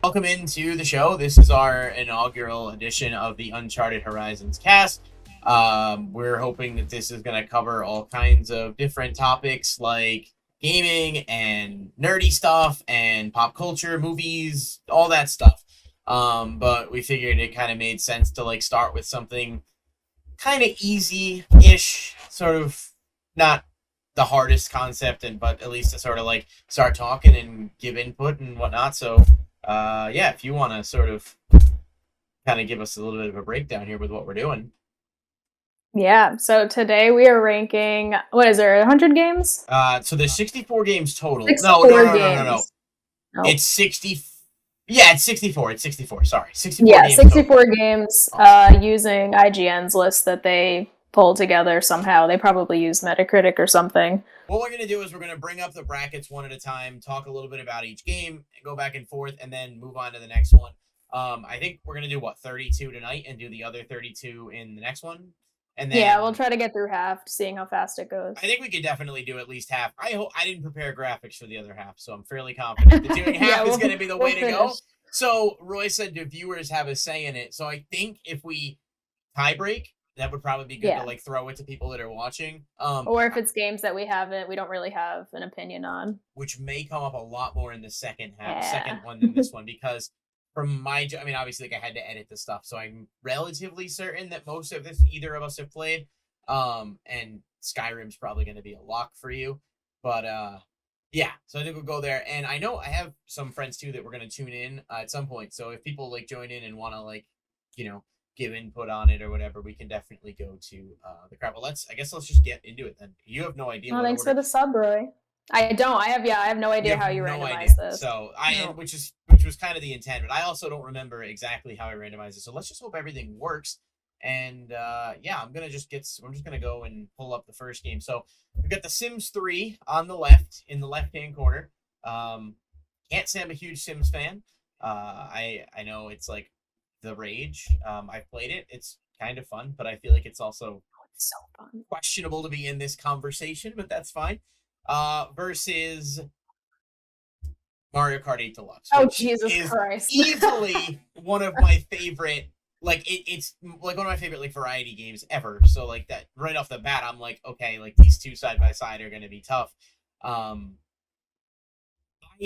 Welcome into the show. This is our inaugural edition of the Uncharted Horizons cast. We're hoping that this is going to cover all kinds of different topics like gaming and nerdy stuff and pop culture, movies, all that stuff. But we figured it kind of made sense to start with something kind of easy-ish, sort of not the hardest concept, but at least to sort of start talking and give input and whatnot. So if you want to sort of kind of give us a little bit of a breakdown here with what we're doing. Yeah, so today we are ranking, what is there, 100 games? So there's 64 games total. 64 No. games. Nope. It's 60. Yeah, it's 64. It's 64. Sorry, 64 yeah, games 64 games using IGN's list that they pulled together somehow. They probably use Metacritic or something. What we're going to do is we're going to bring up the brackets one at a time, talk a little bit about each game, go back and forth, and then move on to the next one. I think we're going to do, 32 tonight and do the other 32 in the next one? And then, yeah, we'll try to get through half, seeing how fast it goes. I think we could definitely do at least half. I didn't prepare graphics for the other half, so I'm fairly confident that doing half is going to be the way to go. So Roy said the viewers have a say in it. So I think if we tie break, that would probably be good to throw it to people that are watching. Or if it's games that we don't really have an opinion on. Which may come up a lot more in the second one than this one, because from obviously I had to edit the stuff, so I'm relatively certain that most of this either of us have played. And Skyrim's probably going to be a lock for you. But so I think we'll go there. And I know I have some friends too that we're going to tune in at some point. So if people join in and want to give input on it or whatever, we can definitely go to the crowd. Well, let's just get into it then. You have no idea. Well, thanks for the sub, Roy. I don't. I have no idea how you randomize this. So which was kind of the intent, but I also don't remember exactly how I randomized it. So let's just hope everything works. And I'm just gonna go and pull up the first game. So we've got The Sims 3 on the left, in the left-hand corner. Can't say I'm a huge Sims fan. I know it's the rage. I've played it. It's kind of fun, but I feel like it's also so fun, questionable to be in this conversation, but that's fine. Versus Mario Kart 8 Deluxe. Oh, Jesus Christ. Easily one of my favorite, it's one of my favorite variety games ever. So that right off the bat, I'm okay, these two side by side are going to be tough.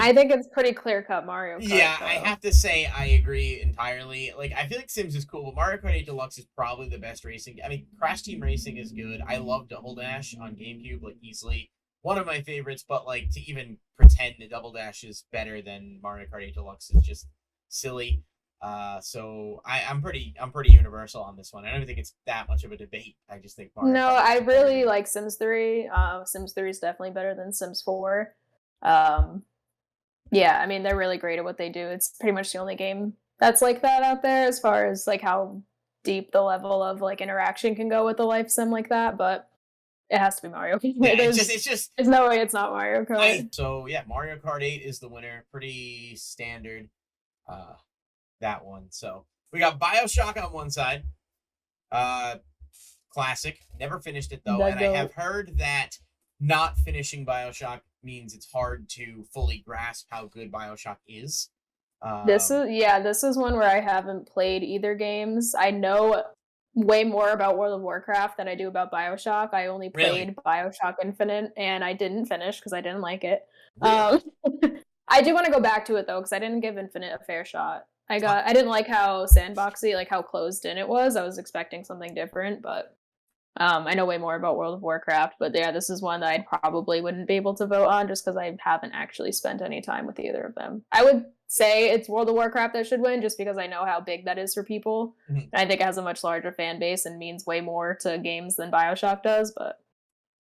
I think it's pretty clear-cut Mario Kart. Yeah, though. I have to say I agree entirely. I feel like Sims is cool, but Mario Kart 8 Deluxe is probably the best racing. I mean, Crash Team Racing is good. I love Double Dash on GameCube, easily one of my favorites, but to even pretend that Double Dash is better than Mario Kart 8 Deluxe is just silly. So I'm pretty universal on this one. I don't think it's that much of a debate. I just think Mario Kart I really like Sims 3. Sims 3 is definitely better than Sims 4. Yeah, I mean, they're really great at what they do. It's pretty much the only game that's like that out there, as far as how deep the level of interaction can go with a life sim like that. But it has to be Mario Kart. Yeah, there's no way it's not Mario Kart. So yeah, Mario Kart 8 is the winner. Pretty standard. That one. So we got Bioshock on one side. Classic. Never finished it though, and I have heard that not finishing Bioshock means it's hard to fully grasp how good Bioshock is. This is one where I haven't played either games. I know way more about World of Warcraft than I do about Bioshock. I only played Bioshock Infinite, and I didn't finish because I didn't like it. Really? I do want to go back to it though, because I didn't give Infinite a fair shot. I didn't like how sandboxy, how closed in it was. I was expecting something different, but I know way more about World of Warcraft. But yeah, this is one that I probably wouldn't be able to vote on just because I haven't actually spent any time with either of them. I would say it's World of Warcraft that should win just because I know how big that is for people. Mm-hmm. I think it has a much larger fan base and means way more to games than Bioshock does, but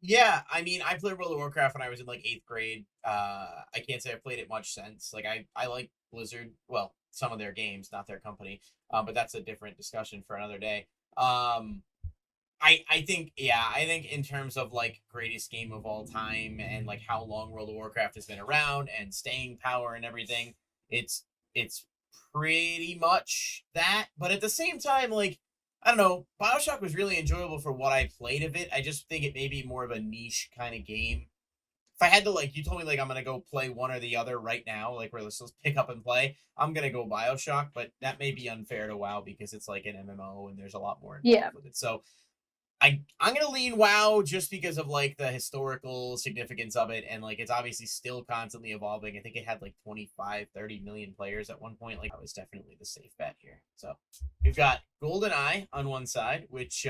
yeah, I mean, I played World of Warcraft when I was in 8th grade. I can't say I've played it much since. I like Blizzard, well, some of their games, not their company, but that's a different discussion for another day. I think in terms of greatest game of all time and how long World of Warcraft has been around and staying power and everything, it's pretty much that. But at the same time, I don't know, Bioshock was really enjoyable for what I played of it. I just think it may be more of a niche kind of game if I had to, like, you told me, like, I'm gonna go play one or the other right now, like, where let's pick up and play, I'm gonna go Bioshock, but that may be unfair to WoW because it's like an MMO and there's a lot more Yeah. involved with it. So I'm gonna lean WoW just because of like the historical significance of it, and like it's obviously still constantly evolving. I think it had like 25, 30 million players at one point. Like, that was definitely the safe bet here. So we've got GoldenEye on one side, which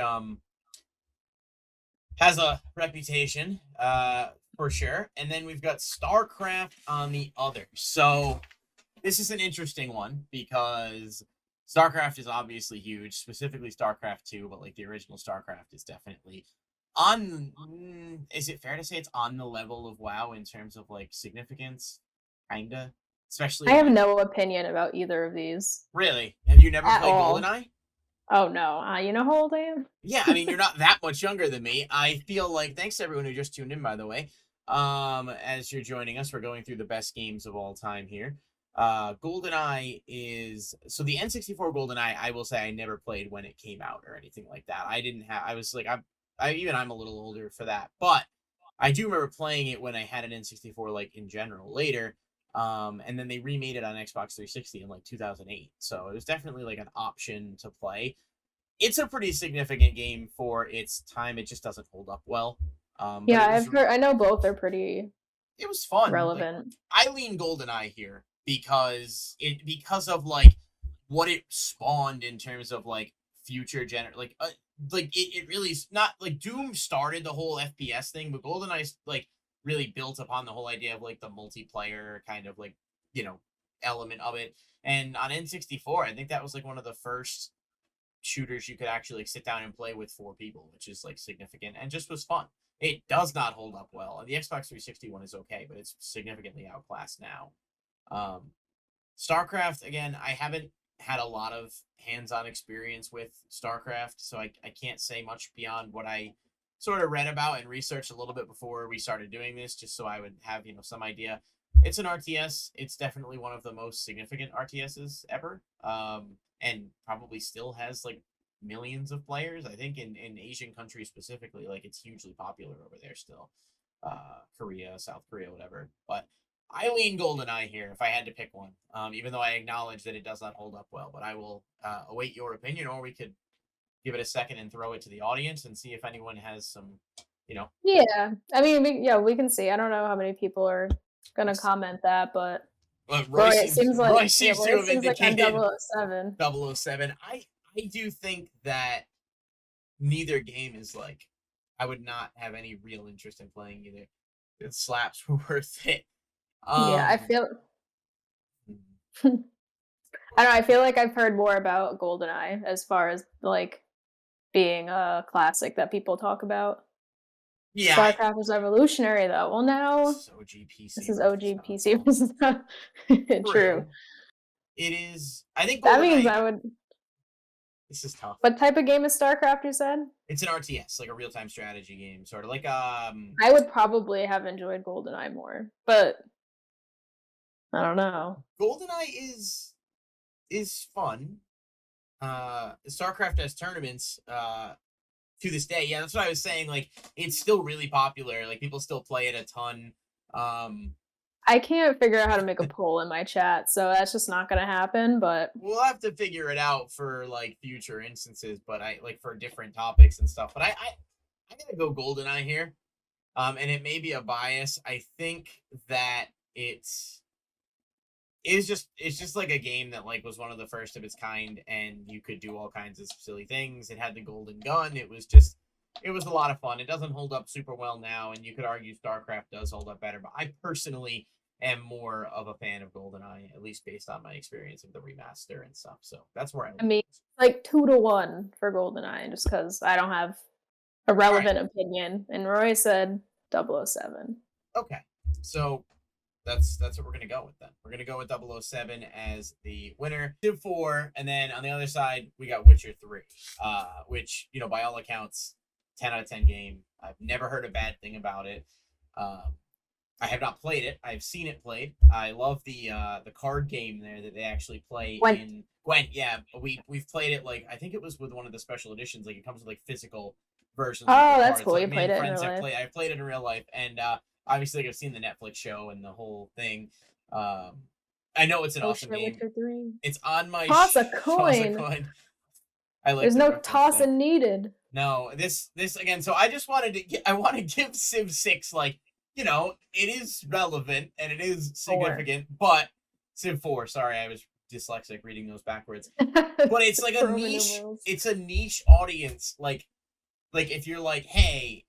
has a reputation, for sure. And then we've got StarCraft on the other. So this is an interesting one because StarCraft is obviously huge, specifically StarCraft 2, but like the original StarCraft is definitely on. Is it fair to say it's on the level of WoW in terms of like significance? Kinda. Especially I have when. no opinion about either of these Really? Have you never at played all. GoldenEye? Oh no, you know how old I am? Yeah, I mean, you're not that much younger than me. I feel like, thanks to everyone who just tuned in, by the way. As you're joining us, we're going through the best games of all time here. GoldenEye is, so the N64 GoldenEye, I will say I never played when it came out or anything like that. I didn't have, I was like, I'm a little older for that, but I do remember playing it when I had an N64, like in general later. And then they remade it on Xbox 360 in like 2008. So it was definitely like an option to play. It's a pretty significant game for its time. It just doesn't hold up well. But Yeah, I've heard. I know both are pretty it was fun. Like, relevant. I lean GoldenEye here because of like what it spawned in terms of like future it really not like Doom started the whole FPS thing, but GoldenEye like really built upon the whole idea of like the multiplayer kind of like, element of it. And on N64, I think that was like one of the first shooters you could actually like sit down and play with 4 people, which is like significant and just was fun. It does not hold up well. And the Xbox 360 one is okay, but it's significantly outclassed now. StarCraft, again, I haven't had a lot of hands-on experience with StarCraft, so I can't say much beyond what I sort of read about and researched a little bit before we started doing this, just so I would have, some idea. It's an RTS. It's definitely one of the most significant RTSs ever. And probably still has like millions of players. I think in Asian countries specifically, like it's hugely popular over there still. Korea, South Korea, whatever. But I lean GoldenEye here if I had to pick one. Even though I acknowledge that it does not hold up well, but I will await your opinion, or we could give it a second and throw it to the audience and see if anyone has some, Yeah, I mean, we can see. I don't know how many people are gonna comment that, but Roy it seems like Roy seems to have seems like on indicated 007. 007. I do think that neither game is like, I would not have any real interest in playing either. The slaps were worth it. Yeah, I feel. I don't know. I feel like I've heard more about GoldenEye as far as like being a classic that people talk about. Yeah, StarCraft was revolutionary, though. Well, now this is OG PC. this is OG PC versus True. It is. I think That means GoldenEye. I would. This is tough. What type of game is StarCraft? You said it's an RTS, like a real-time strategy game, sort of like I would probably have enjoyed GoldenEye more, but I don't know. GoldenEye is fun. StarCraft has tournaments to this day. Yeah, that's what I was saying. Like, it's still really popular. Like, people still play it a ton. I can't figure out how to make a poll in my chat, so that's just not gonna happen. But we'll have to figure it out for like future instances. But I like for different topics and stuff. But I'm gonna go GoldenEye here. And it may be a bias. I think that it's just like a game that like was one of the first of its kind, and you could do all kinds of silly things. It had the golden gun. It was a lot of fun. It doesn't hold up super well now, and you could argue StarCraft does hold up better, but I personally am more of a fan of GoldenEye, at least based on my experience of the remaster and stuff. So that's where I mean, like 2-1 for GoldenEye, just because I don't have a relevant opinion. And Roy said 007. Okay, so that's what we're gonna go with then. We're gonna go with 007 as the winner. Civ 4, and then on the other side we got Witcher 3, which by all accounts, 10 out of 10 game. I've never heard a bad thing about it. I have not played it. I've seen it played. I love the card game there that they actually play in Gwent. Yeah, we've played it. Like, I think it was with one of the special editions. Like, it comes with like physical versions. Oh, of the that's cards. cool. Like, You played it in friends real have life. I played it in real life, and obviously, like, I've seen the Netflix show and the whole thing. I know it's an awesome game. Witcher 3. It's on my Toss a toss a coin. coin. I like There's no tossing needed. No, this again. So I just wanted to. I want to give Civ 6 like, you know, it is relevant and it is significant, but Civ 4. Sorry, I was dyslexic reading those backwards. But it's like a niche. It's a niche audience. Like if you're like, hey,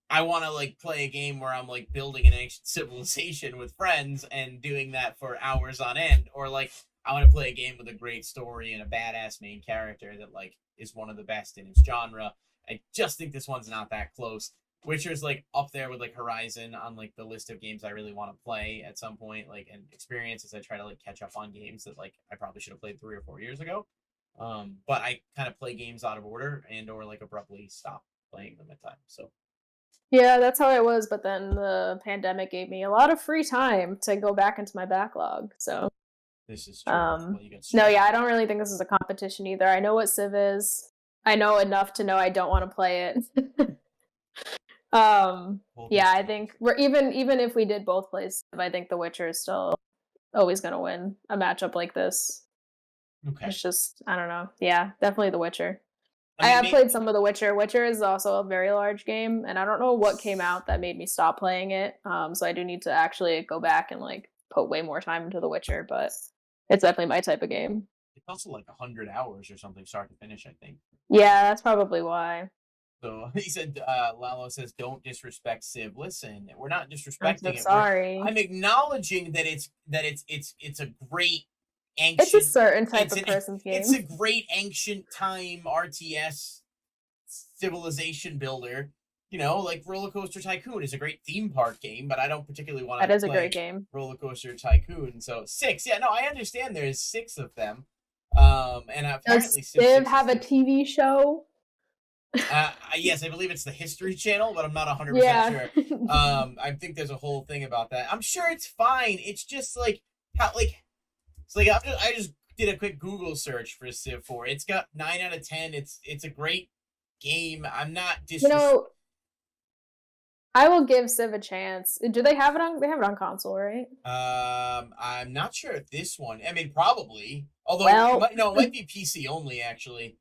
I want to like play a game where I'm like building an ancient civilization with friends and doing that for hours on end, or like I want to play a game with a great story and a badass main character that like is one of the best in its genre. I just think this one's not that close. Witcher's like up there with like Horizon on like the list of games I really want to play at some point, like, and experience as I try to like catch up on games that like I probably should have played 3 or 4 years ago. But I kind of play games out of order and or like abruptly stop playing them at times. So yeah, that's how I was, but then the pandemic gave me a lot of free time to go back into my backlog. So this is true. Well, no, yeah, I don't really think this is a competition either. I know what Civ is. I know enough to know I don't want to play it. Yeah, I think we're even if we did both play Civ, I think The Witcher is still always going to win a matchup like this. Okay. It's just, I don't know. Yeah, definitely The Witcher. I have played some of The Witcher. Witcher is also a very large game, and I don't know what came out that made me stop playing it. So I do need to actually go back and like put way more time into The Witcher, but it's definitely my type of game. It's also like 100 hours or something, start to finish, I think. Yeah, that's probably why. So he said, Lalo says, don't disrespect Civ. Listen, we're not disrespecting it. Sorry. I'm acknowledging that it's a great ancient. It's a certain type of person's game. It's a great ancient time RTS civilization builder. You know, like Roller Coaster Tycoon is a great theme park game, but I don't particularly want to play a great game. Roller Coaster Tycoon. So 6, yeah, no, I understand there's 6 of them. And apparently does Civ have a TV show? Yes, I believe it's the History Channel, but I'm not 100% sure. I think there's a whole thing about that. I'm sure it's fine. It's just like how it's like I just did a quick Google search for Civ 4. It's got 9 out of 10. It's a great game. I'm not I will give Civ a chance. Do they have it on? They have it on console, right? I'm not sure if this one. I mean, probably. Although it might be PC only. Actually,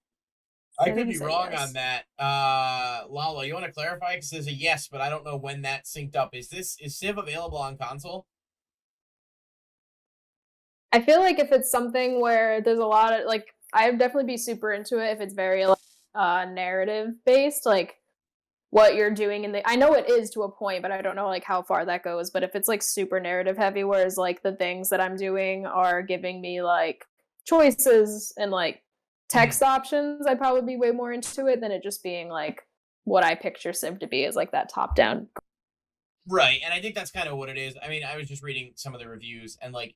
I could be wrong on that. Lalo, you want to clarify? Because there's a yes, but I don't know when that synced up. Is Civ available on console? I feel like if it's something where there's a lot of like, I'd definitely be super into it if it's very narrative based, like what you're doing in the. I know it is to a point, but I don't know like how far that goes. But if it's like super narrative heavy, whereas like the things that I'm doing are giving me like choices and like text options, I'd probably be way more into it than it just being like what I picture Civ to be, is like that top down. Right, and I think that's kind of what it is. I mean, I was just reading some of the reviews, and like,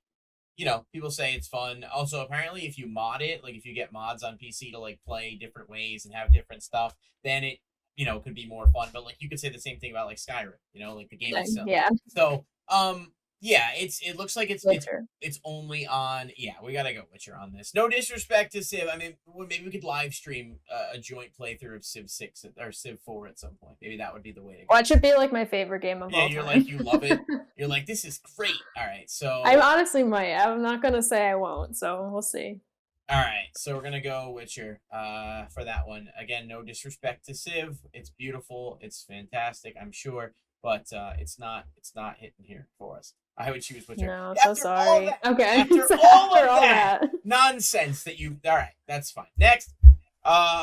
you know, people say it's fun. Also, apparently, if you mod it, like if you get mods on PC to like play different ways and have different stuff, then it, you know, could be more fun. But like you could say the same thing about like Skyrim, you know, like the game itself. Yeah. So, yeah, it looks like it's only on. Yeah, we gotta go Witcher on this. No disrespect to Civ. I mean, maybe we could live stream a joint playthrough of Civ 6 or Civ 4 at some point. Maybe that would be the way to go. Well, it should be like my favorite game of all time. Yeah, you're like, you love it. You're like, this is great. All right, so I honestly might. I'm not gonna say I won't. So we'll see. All right, so we're gonna go Witcher for that one. Again, no disrespect to Civ. It's beautiful. It's fantastic. I'm sure, but it's not hitting here for us. I would choose Witcher. No, so sorry. Okay. After all of that nonsense that you. All right, that's fine. Next,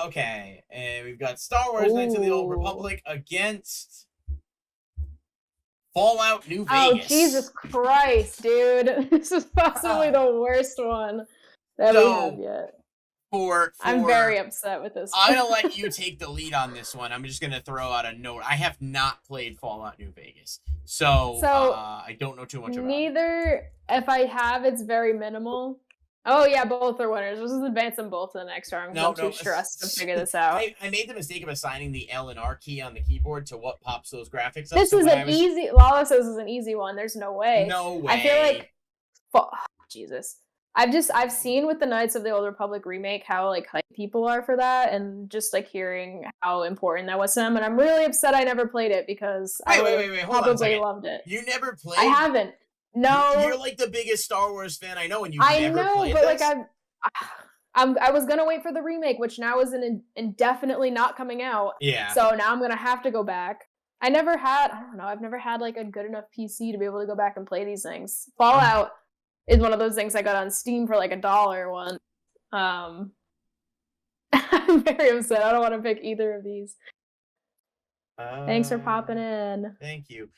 okay, and we've got Star Wars: Knights of the Old Republic against Fallout New Vegas. Oh Jesus Christ, dude! This is possibly the worst one that we have yet. I'm very upset with this one. I'm gonna let you take the lead on this one. I'm just gonna throw out a note. I have not played Fallout New Vegas, so I don't know too much about it. Neither. If I have, it's very minimal. Oh yeah, both are winners. Let's just advance them both to the next round. I'm too stressed to figure this out. I made the mistake of assigning the L and R key on the keyboard to what pops those graphics up. This is an easy. Lala says this is an easy one. There's no way. No way. I feel like. Jesus. I've seen with the Knights of the Old Republic remake how like hype people are for that, and just like hearing how important that was to them, and I'm really upset I never played it because I would have Hold on a probably second. loved it. You never played? I haven't. No. You're like the biggest Star Wars fan I know, and you've I never know, played but this? like I was gonna wait for the remake, which now is indefinitely not coming out. Yeah. So now I'm gonna have to go back. I don't know, I've never had like a good enough PC to be able to go back and play these things. Fallout is one of those things I got on Steam for like $1 once. I'm very upset. I don't want to pick either of these. Thanks for popping in. Thank you.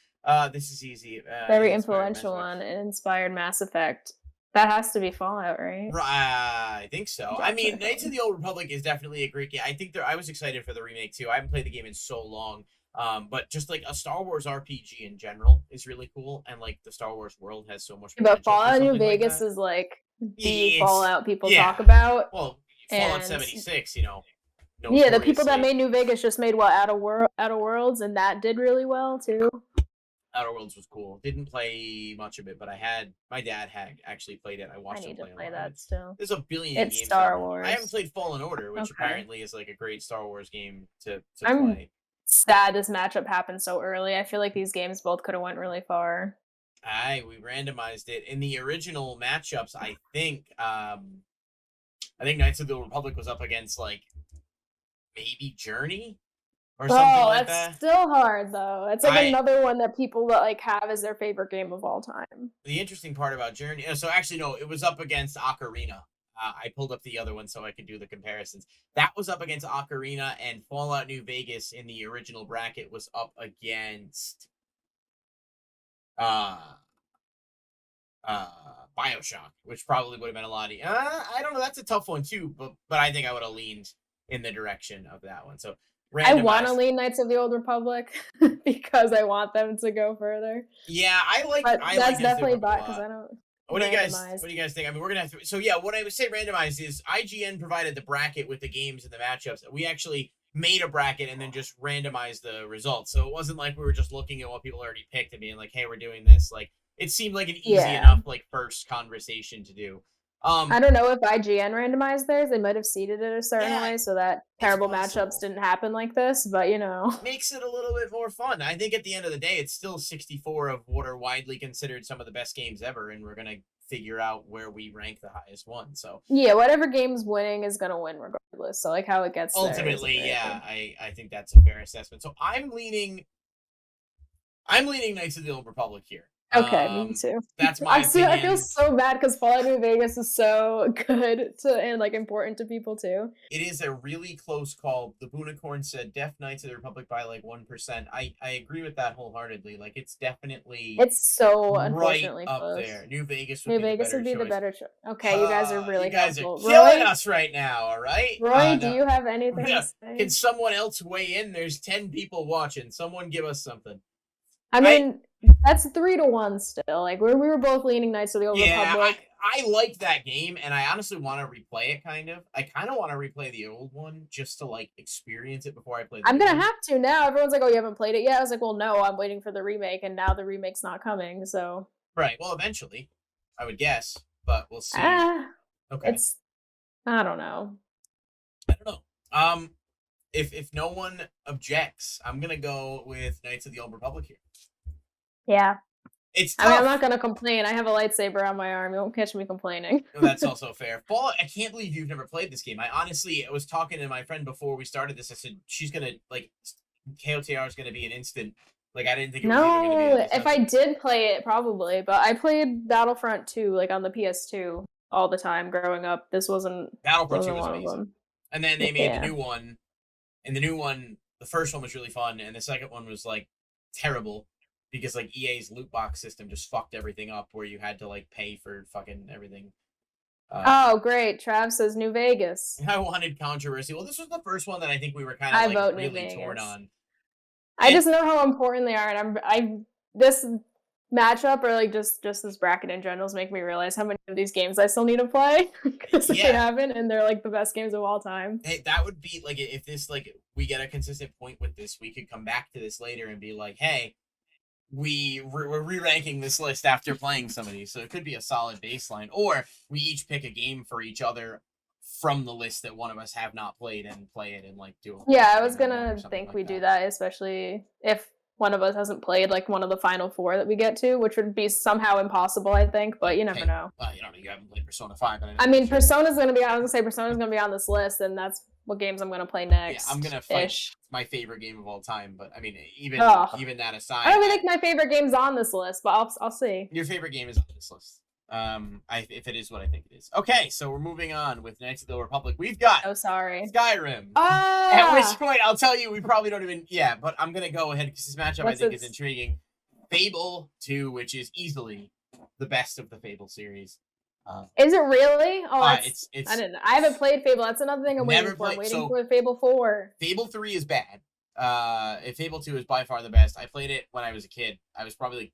This is easy. Very influential one. It inspired Mass Effect. That has to be Fallout, right? I think so. I mean, Knights of the Old Republic is definitely a great game. I think I was excited for the remake too. I haven't played the game in so long. But just like a Star Wars RPG in general is really cool, and like the Star Wars world has so much. But Fallout New Vegas is like the Fallout people talk about. Well, Fallout 76, you know. Yeah, the people that made New Vegas just made what, Outer Worlds, and that did really well too. Outer Worlds was cool. Didn't play much of it, but my dad had actually played it. I watched him play it. I need to play that still. There's a billion games. It's Star Wars. I haven't played Fallen Order, which apparently is like a great Star Wars game to play. I'm sad this matchup happened so early. I feel like these games both could have went really far. We randomized it in the original matchups. I think Knights of the Old Republic was up against like maybe Journey or something like that. That's still hard though. It's like another one that people like have as their favorite game of all time. The interesting part about Journey, so actually no, it was up against Ocarina. I pulled up the other one so I could do the comparisons. That was up against Ocarina, and Fallout New Vegas in the original bracket was up against Bioshock, which probably would have been a lot. I don't know. That's a tough one too, but I think I would have leaned in the direction of that one. So I want to lean Knights of the Old Republic because I want them to go further. Yeah, that's definitely because I don't. What do you guys think? I mean, we're gonna have to. So yeah, what I would say randomized is IGN provided the bracket with the games and the matchups. We actually made a bracket and then just randomized the results. So it wasn't like we were just looking at what people already picked and being like, "Hey, we're doing this." Like it seemed like an easy enough like first conversation to do. I don't know if IGN randomized theirs. They might have seeded it a certain way so that terrible matchups didn't happen like this, but you know. Makes it a little bit more fun. I think at the end of the day, it's still 64 of what are widely considered some of the best games ever, and we're going to figure out where we rank the highest one. So yeah, whatever game's winning is going to win regardless. So like how it gets ultimately, I think that's a fair assessment. So I'm leaning Knights of the Old Republic here. Okay, me too. That's my opinion. I feel so bad because Fallout New Vegas is so good and like important to people too. It is a really close call. The Boonicorn said Def Knights of the Republic by like 1%. I agree with that wholeheartedly. Like it's definitely so unfortunately right close. up there. New Vegas would be the better choice. Okay, you guys are really helpful. You guys are killing us right now, all right? Roy, do you have anything to say? Can someone else weigh in? There's 10 people watching. Someone give us something. I mean, that's 3-1 still. Like we were both leaning Knights of the Old Republic. I liked that game, and I honestly want to replay it. I kind of want to replay the old one just to like experience it before I play. I'm gonna have to now. Everyone's like, "Oh, you haven't played it yet?" I was like, "Well, no, I'm waiting for the remake, and now the remake's not coming." So right. Well, eventually, I would guess, but we'll see. Okay. I don't know. If no one objects, I'm gonna go with Knights of the Old Republic here. Yeah. It's tough. I mean, I'm not gonna complain. I have a lightsaber on my arm. You won't catch me complaining. No, that's also fair. Fallout, I can't believe you've never played this game. I was talking to my friend before we started this. I said she's gonna like KOTR is gonna be an instant. Like I didn't think it was gonna be. If I did play it, probably. But I played Battlefront 2 like on the PS2 all the time growing up. This wasn't. Battlefront 2 was amazing. And then they made the new one, and the new one, the first one was really fun, and the second one was like terrible. Because like EA's loot box system just fucked everything up, where you had to like pay for fucking everything. Oh, great! Trav says New Vegas. I wanted controversy. Well, this was the first one that I think we were kind of like really torn on. I just know how important they are, and this matchup or like just this bracket in general is making me realize how many of these games I still need to play because they haven't, and they're like the best games of all time. Hey, that would be like if this like we get a consistent point with this, we could come back to this later and be like, hey. we're re-ranking this list after playing some of these, so it could be a solid baseline, or we each pick a game for each other from the list that one of us have not played and play it and like do it. Yeah, I was gonna think we do that, especially if one of us hasn't played like one of the final 4 that we get to, which would be somehow impossible, I think, but you never know. You know, you haven't played Persona 5. I mean, Persona's gonna be, I was gonna say Persona's gonna be on this list, and that's what games I'm gonna play next. Yeah, I'm gonna fight my favorite game of all time, but I mean, even that aside, I don't even think my favorite game's on this list, but I'll see. Your favorite game is on this list. If it is what I think it is. Okay, so we're moving on with Knights of the Old Republic. We've got Skyrim. At which point, I'll tell you, we probably don't even... Yeah, but I'm going to go ahead because this matchup I think is intriguing. Fable 2, which is easily the best of the Fable series. Is it really? Oh, it's I didn't know. I haven't played Fable. That's another thing I'm waiting for. I'm waiting for Fable 4. Fable 3 is bad. Fable 2 is by far the best. I played it when I was a kid. I was probably like,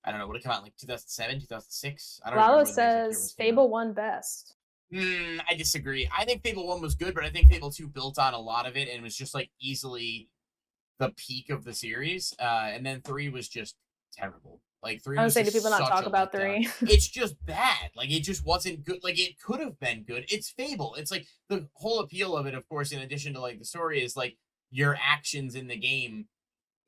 I don't know, would it come out in like 2007, 2006? I don't know. Lalo says Fable 1 best. I disagree. I think Fable 1 was good, but I think Fable 2 built on a lot of it and was just like easily the peak of the series. And then 3 was just terrible. Like 3 was, I would say, do people not talk about 3? It's just bad. Like it just wasn't good. Like it could have been good. It's Fable. It's like the whole appeal of it, of course, in addition to like the story, is like your actions in the game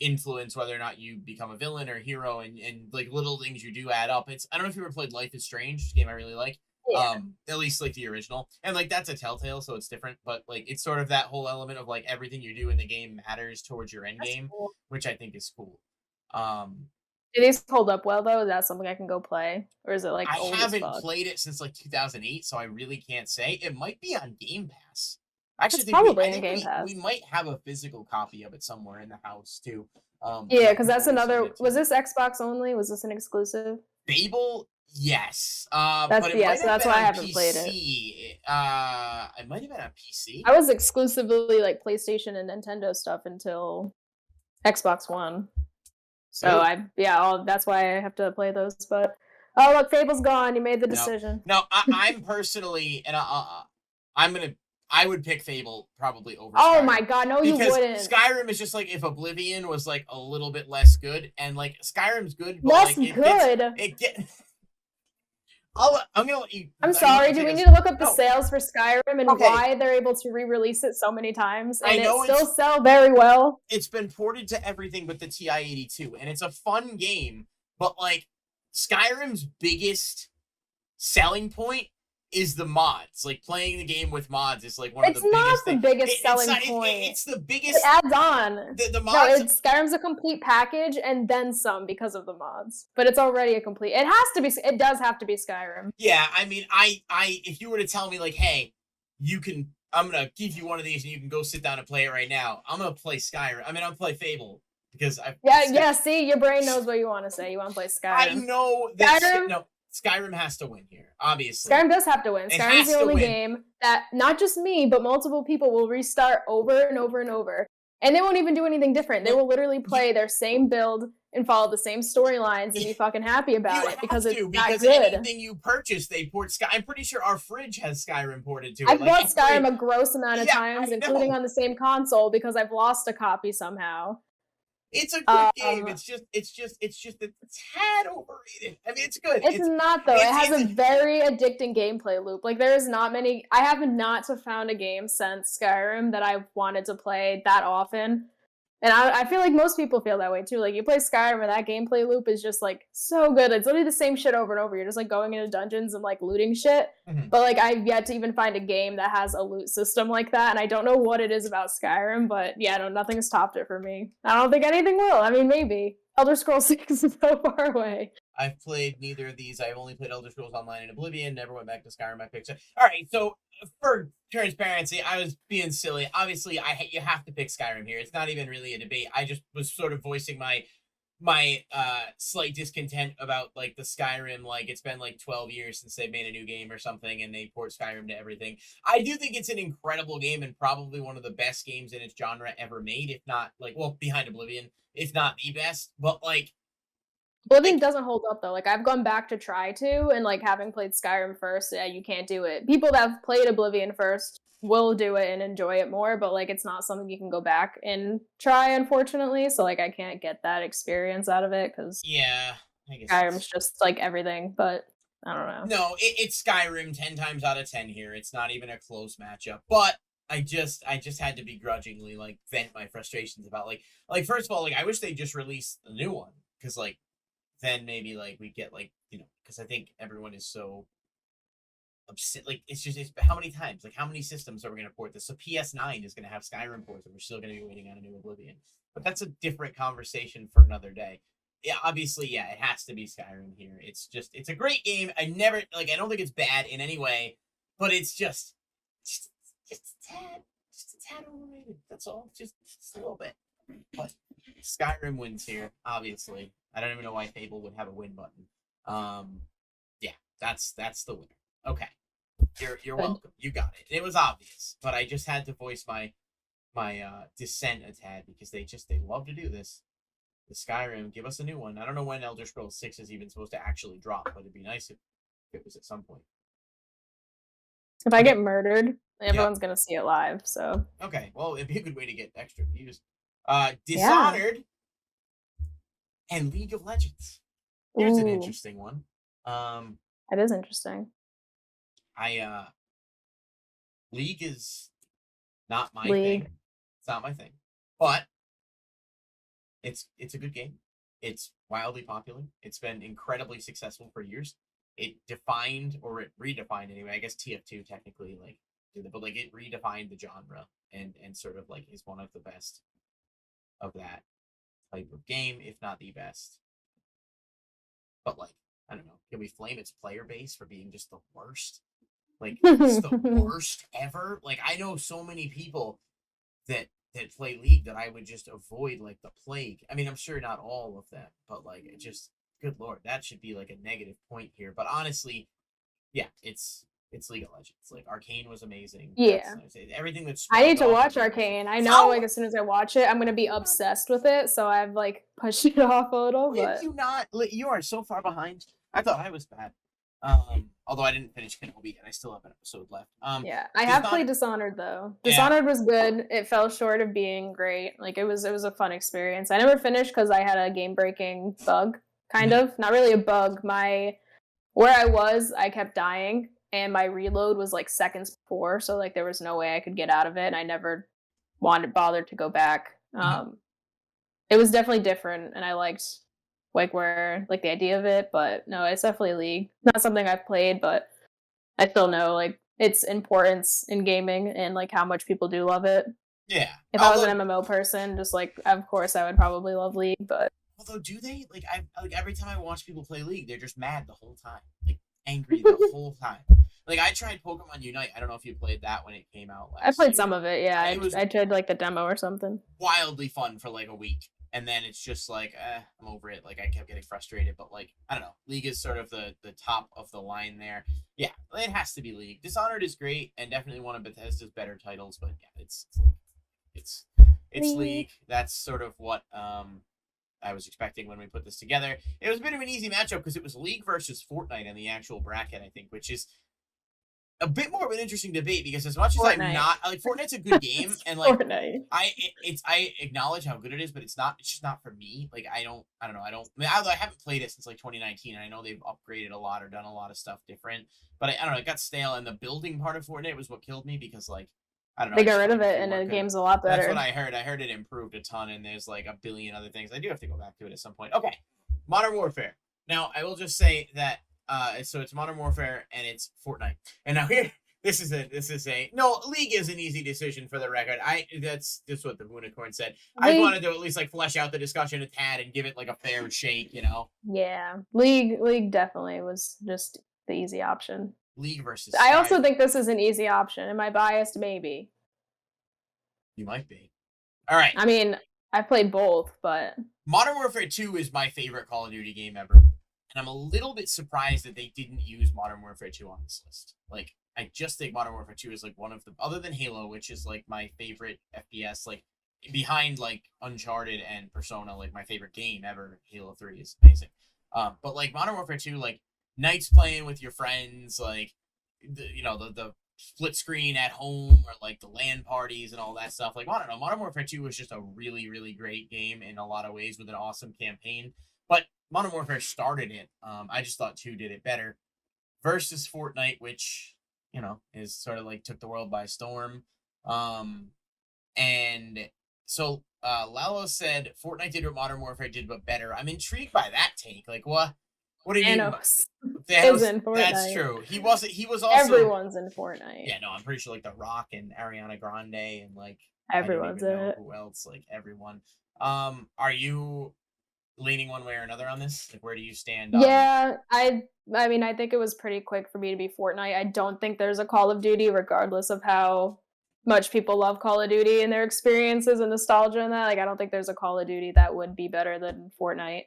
influence whether or not you become a villain or hero, and like little things you do add up. I don't know if you ever played Life is Strange, game I really like. Yeah. At least like the original, and like that's a Telltale, so it's different, but like it's sort of that whole element of like everything you do in the game matters towards your end game, cool. Which I think is cool. Do these hold up well though? Is that something I can go play, or is it like I haven't played it since like 2008, so I really can't say. It might be on Game Pass. Actually, I think we might have a physical copy of it somewhere in the house too. Yeah, because that's another. Was this Xbox only? Was this an exclusive? Fable, yes. So that's why I haven't played it. It might have been on PC. I was exclusively like PlayStation and Nintendo stuff until Xbox One. So that's why I have to play those. But oh look, Fable's gone. You made the decision. No, I'm personally, and I would pick Fable probably over Skyrim. Oh my god, no you wouldn't. Skyrim is just like if Oblivion was like a little bit less good, and like Skyrim's good, but less like good. I'm gonna let you. I'm sorry, do we need to look up the sales for Skyrim and why they're able to re-release it so many times and it still sell very well? It's been ported to everything but the TI-82, and it's a fun game, but like Skyrim's biggest selling point is the mods. Like playing the game with mods is like one of the biggest things. It's not the biggest selling point. It's the biggest. It adds on. The mods. No, Skyrim's a complete package and then some because of the mods. But it's already a complete. It has to be. It does have to be Skyrim. Yeah, I mean, if you were to tell me like, hey, I'm gonna give you one of these and you can go sit down and play it right now. I'm gonna play Skyrim. I mean, I'm gonna play Fable because See, your brain knows what you want to say. You want to play Skyrim. I know that Skyrim has to win here, obviously. Skyrim does have to win. Skyrim's the only game that not just me, but multiple people will restart over and over and over. And they won't even do anything different. They will literally play their same build and follow the same storylines and be fucking happy about it because it's that good. Anything you purchase, they port Skyrim. I'm pretty sure our fridge has Skyrim ported to it. I've bought Skyrim a gross amount of times, including on the same console, because I've lost a copy somehow. It's a good game. It's just a tad overrated. I mean, it's good. It's not though. It has a very addicting gameplay loop. Like there is not many. I have not found a game since Skyrim that I've wanted to play that often. And I feel like most people feel that way too. Like you play Skyrim and that gameplay loop is just like so good. It's literally the same shit over and over. You're just like going into dungeons and like looting shit. Mm-hmm. But like I've yet to even find a game that has a loot system like that. And I don't know what it is about Skyrim, but yeah, no, nothing's topped it for me. I don't think anything will. I mean, maybe. Elder Scrolls 6 is so far away. I've played neither of these. I've only played Elder Scrolls Online and Oblivion. Never went back to Skyrim. I picked it. All right, so for transparency, I was being silly. Obviously, you have to pick Skyrim here. It's not even really a debate. I just was sort of voicing my slight discontent about like the Skyrim. Like it's been like 12 years since they made a new game or something, and they port Skyrim to everything. I do think it's an incredible game and probably one of the best games in its genre ever made, if not like behind Oblivion, if not the best. But like Oblivion doesn't hold up though. Like I've gone back to try to, and like having played Skyrim first, you can't do it. People that have played Oblivion first will do it and enjoy it more, but like it's not something you can go back and try, unfortunately. So like I can't get that experience out of it because Yeah, I guess Skyrim's it's just like everything, but I don't know. no. It's Skyrim 10 times out of 10 here. It's not even a close matchup, but. I just had to begrudgingly like vent my frustrations about like first of all like I wish they just released the new one because like then maybe like we get like because I think everyone is so upset like it's how many times like how many systems are we going to port this so PS9 is going to have Skyrim ports and we're still going to be waiting on a new Oblivion but that's a different conversation for another day. Yeah, obviously, yeah, it has to be Skyrim here. It's a great game. I never like I don't think it's bad in any way, but it's just, just just a tad overrated. That's all. Just a little bit. But Skyrim wins here, obviously. I don't even know why Fable would have a win button. Yeah, that's the winner. Okay, you're Good. welcome. You got it. It was obvious, but I just had to voice my dissent a tad because they love to do this. The Skyrim, give us a new one. I don't know when Elder Scrolls 6 is even supposed to actually drop, but it'd be nice if it was at some point. If I Okay. get murdered, everyone's gonna see it live. So Okay, well, it'd be a good way to get extra views. yeah, Dishonored and League of Legends. Here's an ooh, interesting one. that is interesting. I League is not my thing. League. It's not my thing. But it's a good game. It's wildly popular. It's been incredibly successful for years. It defined or it redefined anyway. I guess TF2 technically like did it, but like it redefined the genre and sort of like is one of the best of that type of game, if not the best. But like, I don't know, can we flame its player base for being just the worst? Like it's the worst ever. Like I know so many people that play League that I would just avoid like the plague. I mean, I'm sure not all of them, but like it just good lord, that should be like a negative point here. But honestly, yeah, it's League of Legends. Like Arcane was amazing. Yeah. Everything that's I need to watch Arcane. I know, How like, as soon as I watch it, I'm gonna be obsessed with it, so I've, like, pushed it off a little, did but you not? You are so far behind. I thought I was bad. Although I didn't finish Kenobi and I still have an episode left. yeah. I have played Dishonored, though. Yeah. Dishonored was good. It fell short of being great. Like, it was a fun experience. I never finished because I had a game-breaking bug, kind of. Not really a bug. Where I was, I kept dying, and my reload was, like, seconds before, so, like, there was no way I could get out of it, and I never bothered to go back. It was definitely different, and I liked like where like the idea of it, but no, it's definitely League. Not something I've played, but I still know like its importance in gaming and like how much people do love it. Yeah. If I was an MMO person, just like of course I would probably love League, but although do they like I like every time I watch people play League, they're just mad the whole time, like angry the whole time. Like I tried Pokemon Unite. I don't know if you played that when it came out last I played year. some of it. Yeah, It was I tried like the demo or something. wildly fun for like a week, and then it's just like I'm over it. Like I kept getting frustrated, but like I don't know. League is sort of the top of the line there. Yeah, it has to be League. Dishonored is great and definitely one of Bethesda's better titles, but yeah, it's League. That's sort of what I was expecting when we put this together. It was a bit of an easy matchup because it was League versus Fortnite in the actual bracket, I think, which is a bit more of an interesting debate because as much as I'm not like Fortnite's a good game and like I acknowledge how good it is, but it's just not for me. Like I don't know. I haven't played it since like 2019 and I know they've upgraded a lot or done a lot of stuff different, but I don't know, it got stale and the building part of Fortnite was what killed me because like I don't know. They got rid of it and the game's a lot better. That's what I heard. I heard it improved a ton and there's like a billion other things. I do have to go back to it at some point. Okay. Modern Warfare. Now I will just say that so it's Modern Warfare and it's Fortnite. And now here, this is a no, League is an easy decision for the record. That's what the unicorn said. I wanted to at least like flesh out the discussion a tad and give it like a fair shake, you know? Yeah, League definitely was just the easy option. League versus. I also think this is an easy option. Am I biased? Maybe. You might be. All right. I mean, I played both, but Modern Warfare 2 is my favorite Call of Duty game ever. And I'm a little bit surprised that they didn't use Modern Warfare 2 on this list. Like, I just think Modern Warfare 2 is like one of the, other than Halo, which is like my favorite FPS, like behind like Uncharted and Persona, like my favorite game ever. Halo 3 is amazing. But like Modern Warfare 2, like nights playing with your friends, like the split screen at home or like the LAN parties and all that stuff. Like, I don't know, Modern Warfare 2 was just a really, really great game in a lot of ways with an awesome campaign. But Modern Warfare started it. I just thought 2 did it better. Versus Fortnite, which, you know, is sort of like took the world by storm. And so Lalo said Fortnite did what Modern Warfare did, but better. I'm intrigued by that take. Like, what? What do you mean? Is in Fortnite. That's true. He was also everyone's in Fortnite. Yeah, no, I'm pretty sure like The Rock and Ariana Grande and like everyone's in it. Who else? Like everyone. Are you leaning one way or another on this? Like, where do you stand? Yeah, I mean, I think it was pretty quick for me to be Fortnite. I don't think there's a Call of Duty, regardless of how much people love Call of Duty and their experiences and nostalgia and that. Like, I don't think there's a Call of Duty that would be better than Fortnite.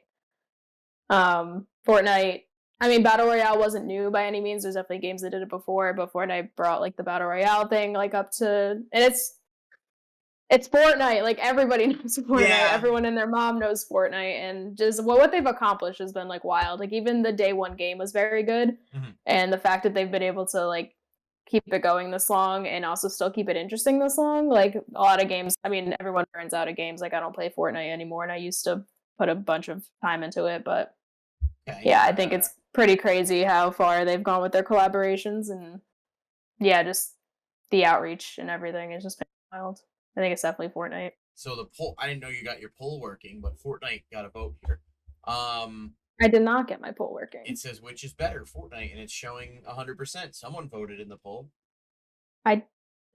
Fortnite, I mean, Battle Royale wasn't new by any means. There's definitely games that did it before, but Fortnite brought like the Battle Royale thing like up to, and it's Fortnite. Like, everybody knows Fortnite. Yeah. Everyone and their mom knows Fortnite, and just what they've accomplished has been like wild. Like, even the day one game was very good, and the fact that they've been able to like keep it going this long and also still keep it interesting this long. Like, a lot of games, I mean, everyone burns out of games. Like, I don't play Fortnite anymore, and I used to put a bunch of time into it, but yeah, I think it's pretty crazy how far they've gone with their collaborations, and yeah, just the outreach and everything is just wild. I think it's definitely Fortnite. So the poll, I didn't know you got your poll working, but Fortnite got a vote here. I did not get my poll working. It says which is better, Fortnite, and it's showing 100%. Someone voted in the poll. I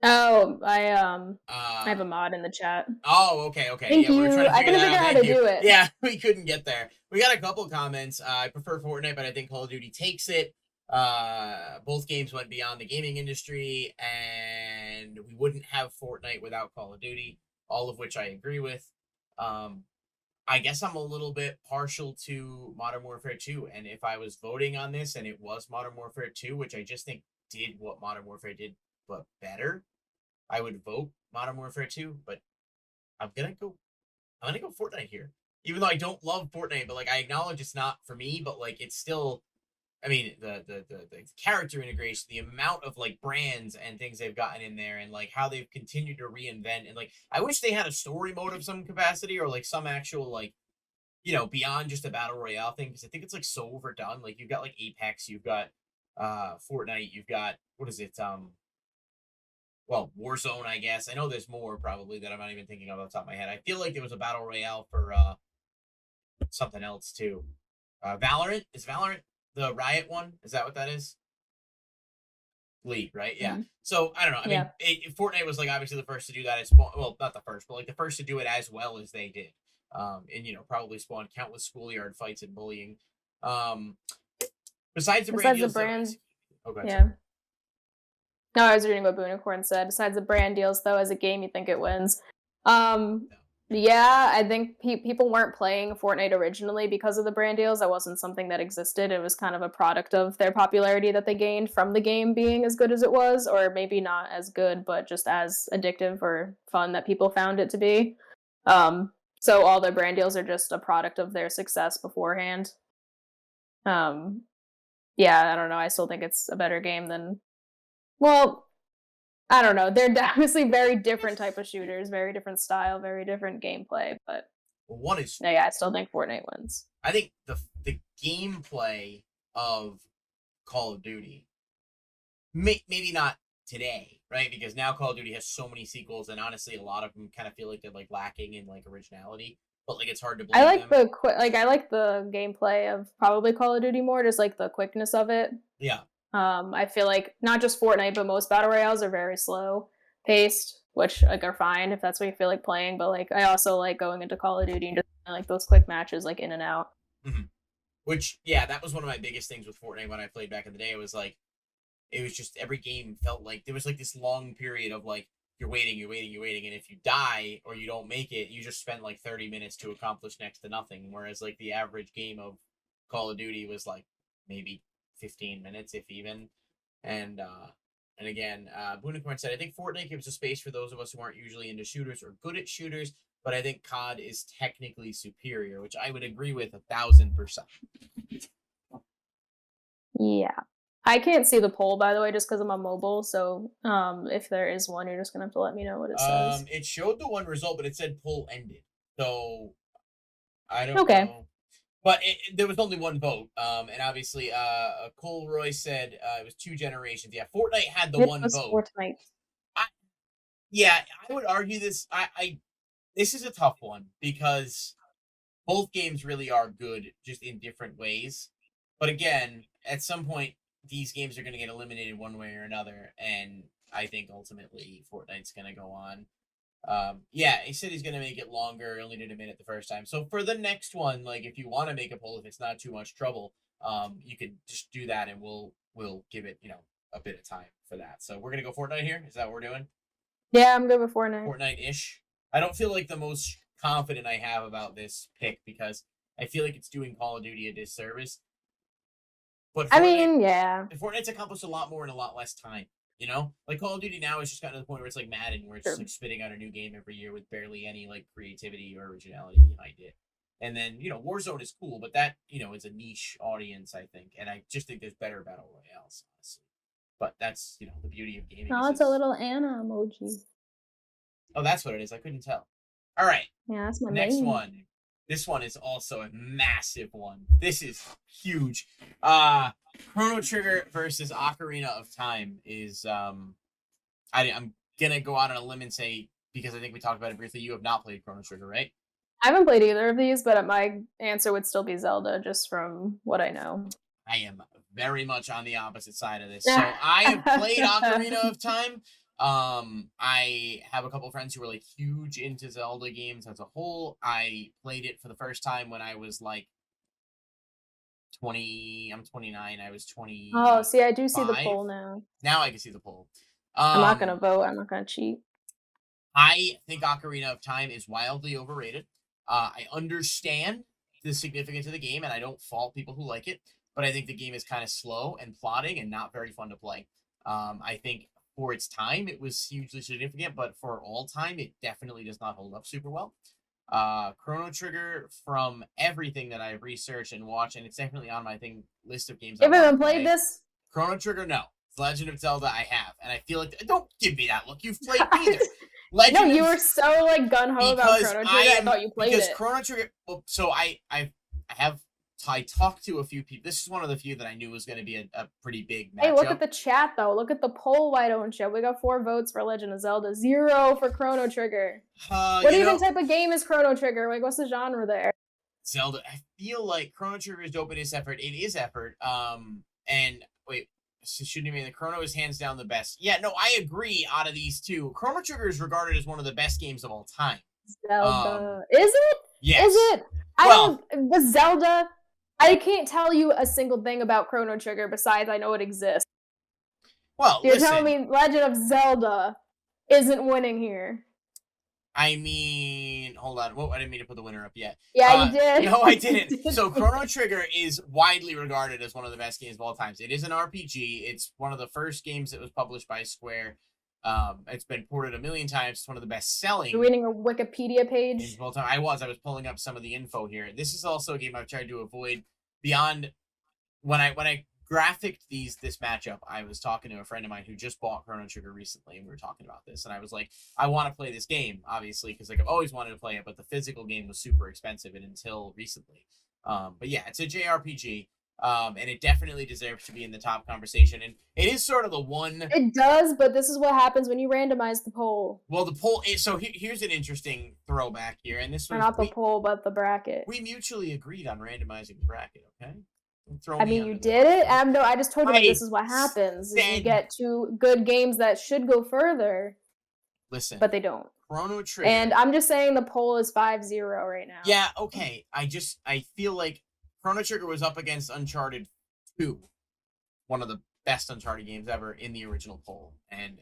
have a mod in the chat. Oh, okay. Thank you. I couldn't figure out how to do it. Yeah, we couldn't get there. We got a couple comments. I prefer Fortnite, but I think Call of Duty takes it. Both games went beyond the gaming industry, and we wouldn't have Fortnite without Call of Duty, all of which I agree with. I guess I'm a little bit partial to Modern Warfare 2, and if I was voting on this and it was Modern Warfare 2, which I just think did what Modern Warfare did, but better, I would vote Modern Warfare 2, but I'm gonna go Fortnite here. Even though I don't love Fortnite, but like I acknowledge it's not for me, but like it's still, I mean, the character integration, the amount of like brands and things they've gotten in there, and like how they've continued to reinvent, and like I wish they had a story mode of some capacity, or like some actual like, you know, beyond just a battle royale thing, because I think it's like so overdone. Like you've got like Apex, you've got Fortnite, you've got, what is it, well, Warzone, I guess. I know there's more probably that I'm not even thinking of off the top of my head. I feel like there was a battle royale for something else too. Valorant? Is Valorant the Riot one? Is that what that is? League, right? Yeah. Mm-hmm. So I don't know. I mean, Fortnite was like obviously the first to do that. Well, not the first, but like the first to do it as well as they did. And you know, probably spawned countless schoolyard fights and bullying. Besides the brand. Okay. Yeah. No, I was reading what Boonicorn said. Besides the brand deals, though, as a game, you think it wins. Yeah, I think people weren't playing Fortnite originally because of the brand deals. That wasn't something that existed. It was kind of a product of their popularity that they gained from the game being as good as it was, or maybe not as good, but just as addictive or fun that people found it to be. So all their brand deals are just a product of their success beforehand. Yeah, I don't know. I still think it's a better game than... Well, I don't know. They're obviously very different type of shooters, very different style, very different gameplay. But one is, yeah, I still think Fortnite wins. I think the gameplay of Call of Duty, maybe not today, right? Because now Call of Duty has so many sequels, and honestly, a lot of them kind of feel like they're like lacking in like originality. But like it's hard to blame I like them. I like the gameplay of probably Call of Duty more, just like the quickness of it. Yeah. I feel like not just Fortnite, but most battle royales are very slow paced, which like are fine if that's what you feel like playing. But like I also like going into Call of Duty and just like those quick matches, like in and out. Mm-hmm. Which, yeah, that was one of my biggest things with Fortnite when I played back in the day. It was like, it was just every game felt like there was like this long period of like you're waiting, and if you die or you don't make it, you just spend like 30 minutes to accomplish next to nothing. Whereas like the average game of Call of Duty was like maybe 15 minutes, if even. And again, Boonicorn said, I think Fortnite gives a space for those of us who aren't usually into shooters or good at shooters, but I think COD is technically superior, which I would agree with 1,000%. Yeah. I can't see the poll, by the way, just because I'm on mobile. So if there is one, you're just gonna have to let me know what it says. It showed the one result, but it said poll ended. So I don't Okay. know. But there was only one vote. And obviously, Cole Roy said it was 2 generations. Yeah, Fortnite had the one vote. Fortnite. Yeah, I would argue this. This is a tough one because both games really are good, just in different ways. But again, at some point, these games are going to get eliminated one way or another, and I think ultimately Fortnite's going to go on. Yeah, he said he's going to make it longer. He only did a minute the first time. So for the next one, like if you want to make a poll, if it's not too much trouble, you could just do that, and we'll give it a bit of time for that. So we're gonna go Fortnite here. Is that what we're doing? Yeah, I'm good with Fortnite. Fortnite-ish. I don't feel like the most confident I have about this pick because I feel like it's doing Call of Duty a disservice. But I mean, yeah. Fortnite's accomplished a lot more in a lot less time. Like Call of Duty now is just gotten to the point where it's like Madden, where it's just like spitting out a new game every year with barely any like creativity or originality behind it. And then Warzone is cool, but that is a niche audience, I think, and I just think there's better battle royales, honestly. But that's the beauty of gaming. Oh, it's a little Anna emoji. Oh, that's what it is. I couldn't tell. All right. Yeah, that's my next main one. This one is also a massive one. This is huge. Chrono Trigger versus Ocarina of Time is I'm gonna go out on a limb and say, because I think we talked about it briefly, you have not played Chrono Trigger, right? I haven't played either of these, but my answer would still be Zelda, just from what I know. I am very much on the opposite side of this. So I have played Ocarina of Time. I have a couple of friends who were like huge into Zelda games as a whole. I played it for the first time when I was like 20. I'm 29. I was 20. Oh, see, I do see the poll now. Now I can see the poll. I'm not gonna vote. I'm not gonna cheat. I think Ocarina of Time is wildly overrated. I understand the significance of the game, and I don't fault people who like it, but I think the game is kind of slow and plodding and not very fun to play. I think for its time, it was hugely significant, but for all time, it definitely does not hold up super well. Chrono Trigger, from everything that I've researched and watched, and it's definitely on my list of games. You haven't played this? Chrono Trigger, no. Legend of Zelda, I have, and I feel like don't give me that look. You've played neither. No, you were so like gun ho about Chrono Trigger. I thought you played it. Chrono Trigger. Well, so I talked to a few people. This is one of the few that I knew was going to be a pretty big matchup. Hey, look at the chat though. Look at the poll. Why don't you? We got 4 votes for Legend of Zelda, 0 for Chrono Trigger. What even type of game is Chrono Trigger? Like, what's the genre there? Zelda. I feel like Chrono Trigger is dope in its effort. It is effort. And wait. Shouldn't mean the Chrono is hands down the best. Yeah, no, I agree. Out of these two, Chrono Trigger is regarded as one of the best games of all time. Zelda, is it? Yes. Is it? The Zelda. I can't tell you a single thing about Chrono Trigger besides I know it exists. Well, you're telling me Legend of Zelda isn't winning here. I mean, hold on. Whoa, I didn't mean to put the winner up yet. Yeah, you did. No, I didn't. So Chrono Trigger is widely regarded as one of the best games of all time. It is an RPG. It's one of the first games that was published by Square. It's been ported a million times. It's one of the best-selling. You're reading a Wikipedia page? Of all time. I was pulling up some of the info here. This is also a game I've tried to avoid beyond when I graphicked this matchup. I was talking to a friend of mine who just bought Chrono Trigger recently, and we were talking about this, and I was like, I want to play this game, obviously, because like I've always wanted to play it, but the physical game was super expensive, and until recently. But yeah, it's a JRPG, and it definitely deserves to be in the top conversation, and it is sort of the one. It does, but this is what happens when you randomize the poll. Well, the poll is so. Here's an interesting throwback here, and this was not the poll, but the bracket. We mutually agreed on randomizing the bracket. Okay. I mean, you did it. No, I just told you this is what happens. You get 2 good games that should go further. Listen, but they don't. Chrono Trigger. And I'm just saying the poll is 5-0 right now. Yeah, okay. I feel like Chrono Trigger was up against Uncharted 2, one of the best Uncharted games ever in the original poll, and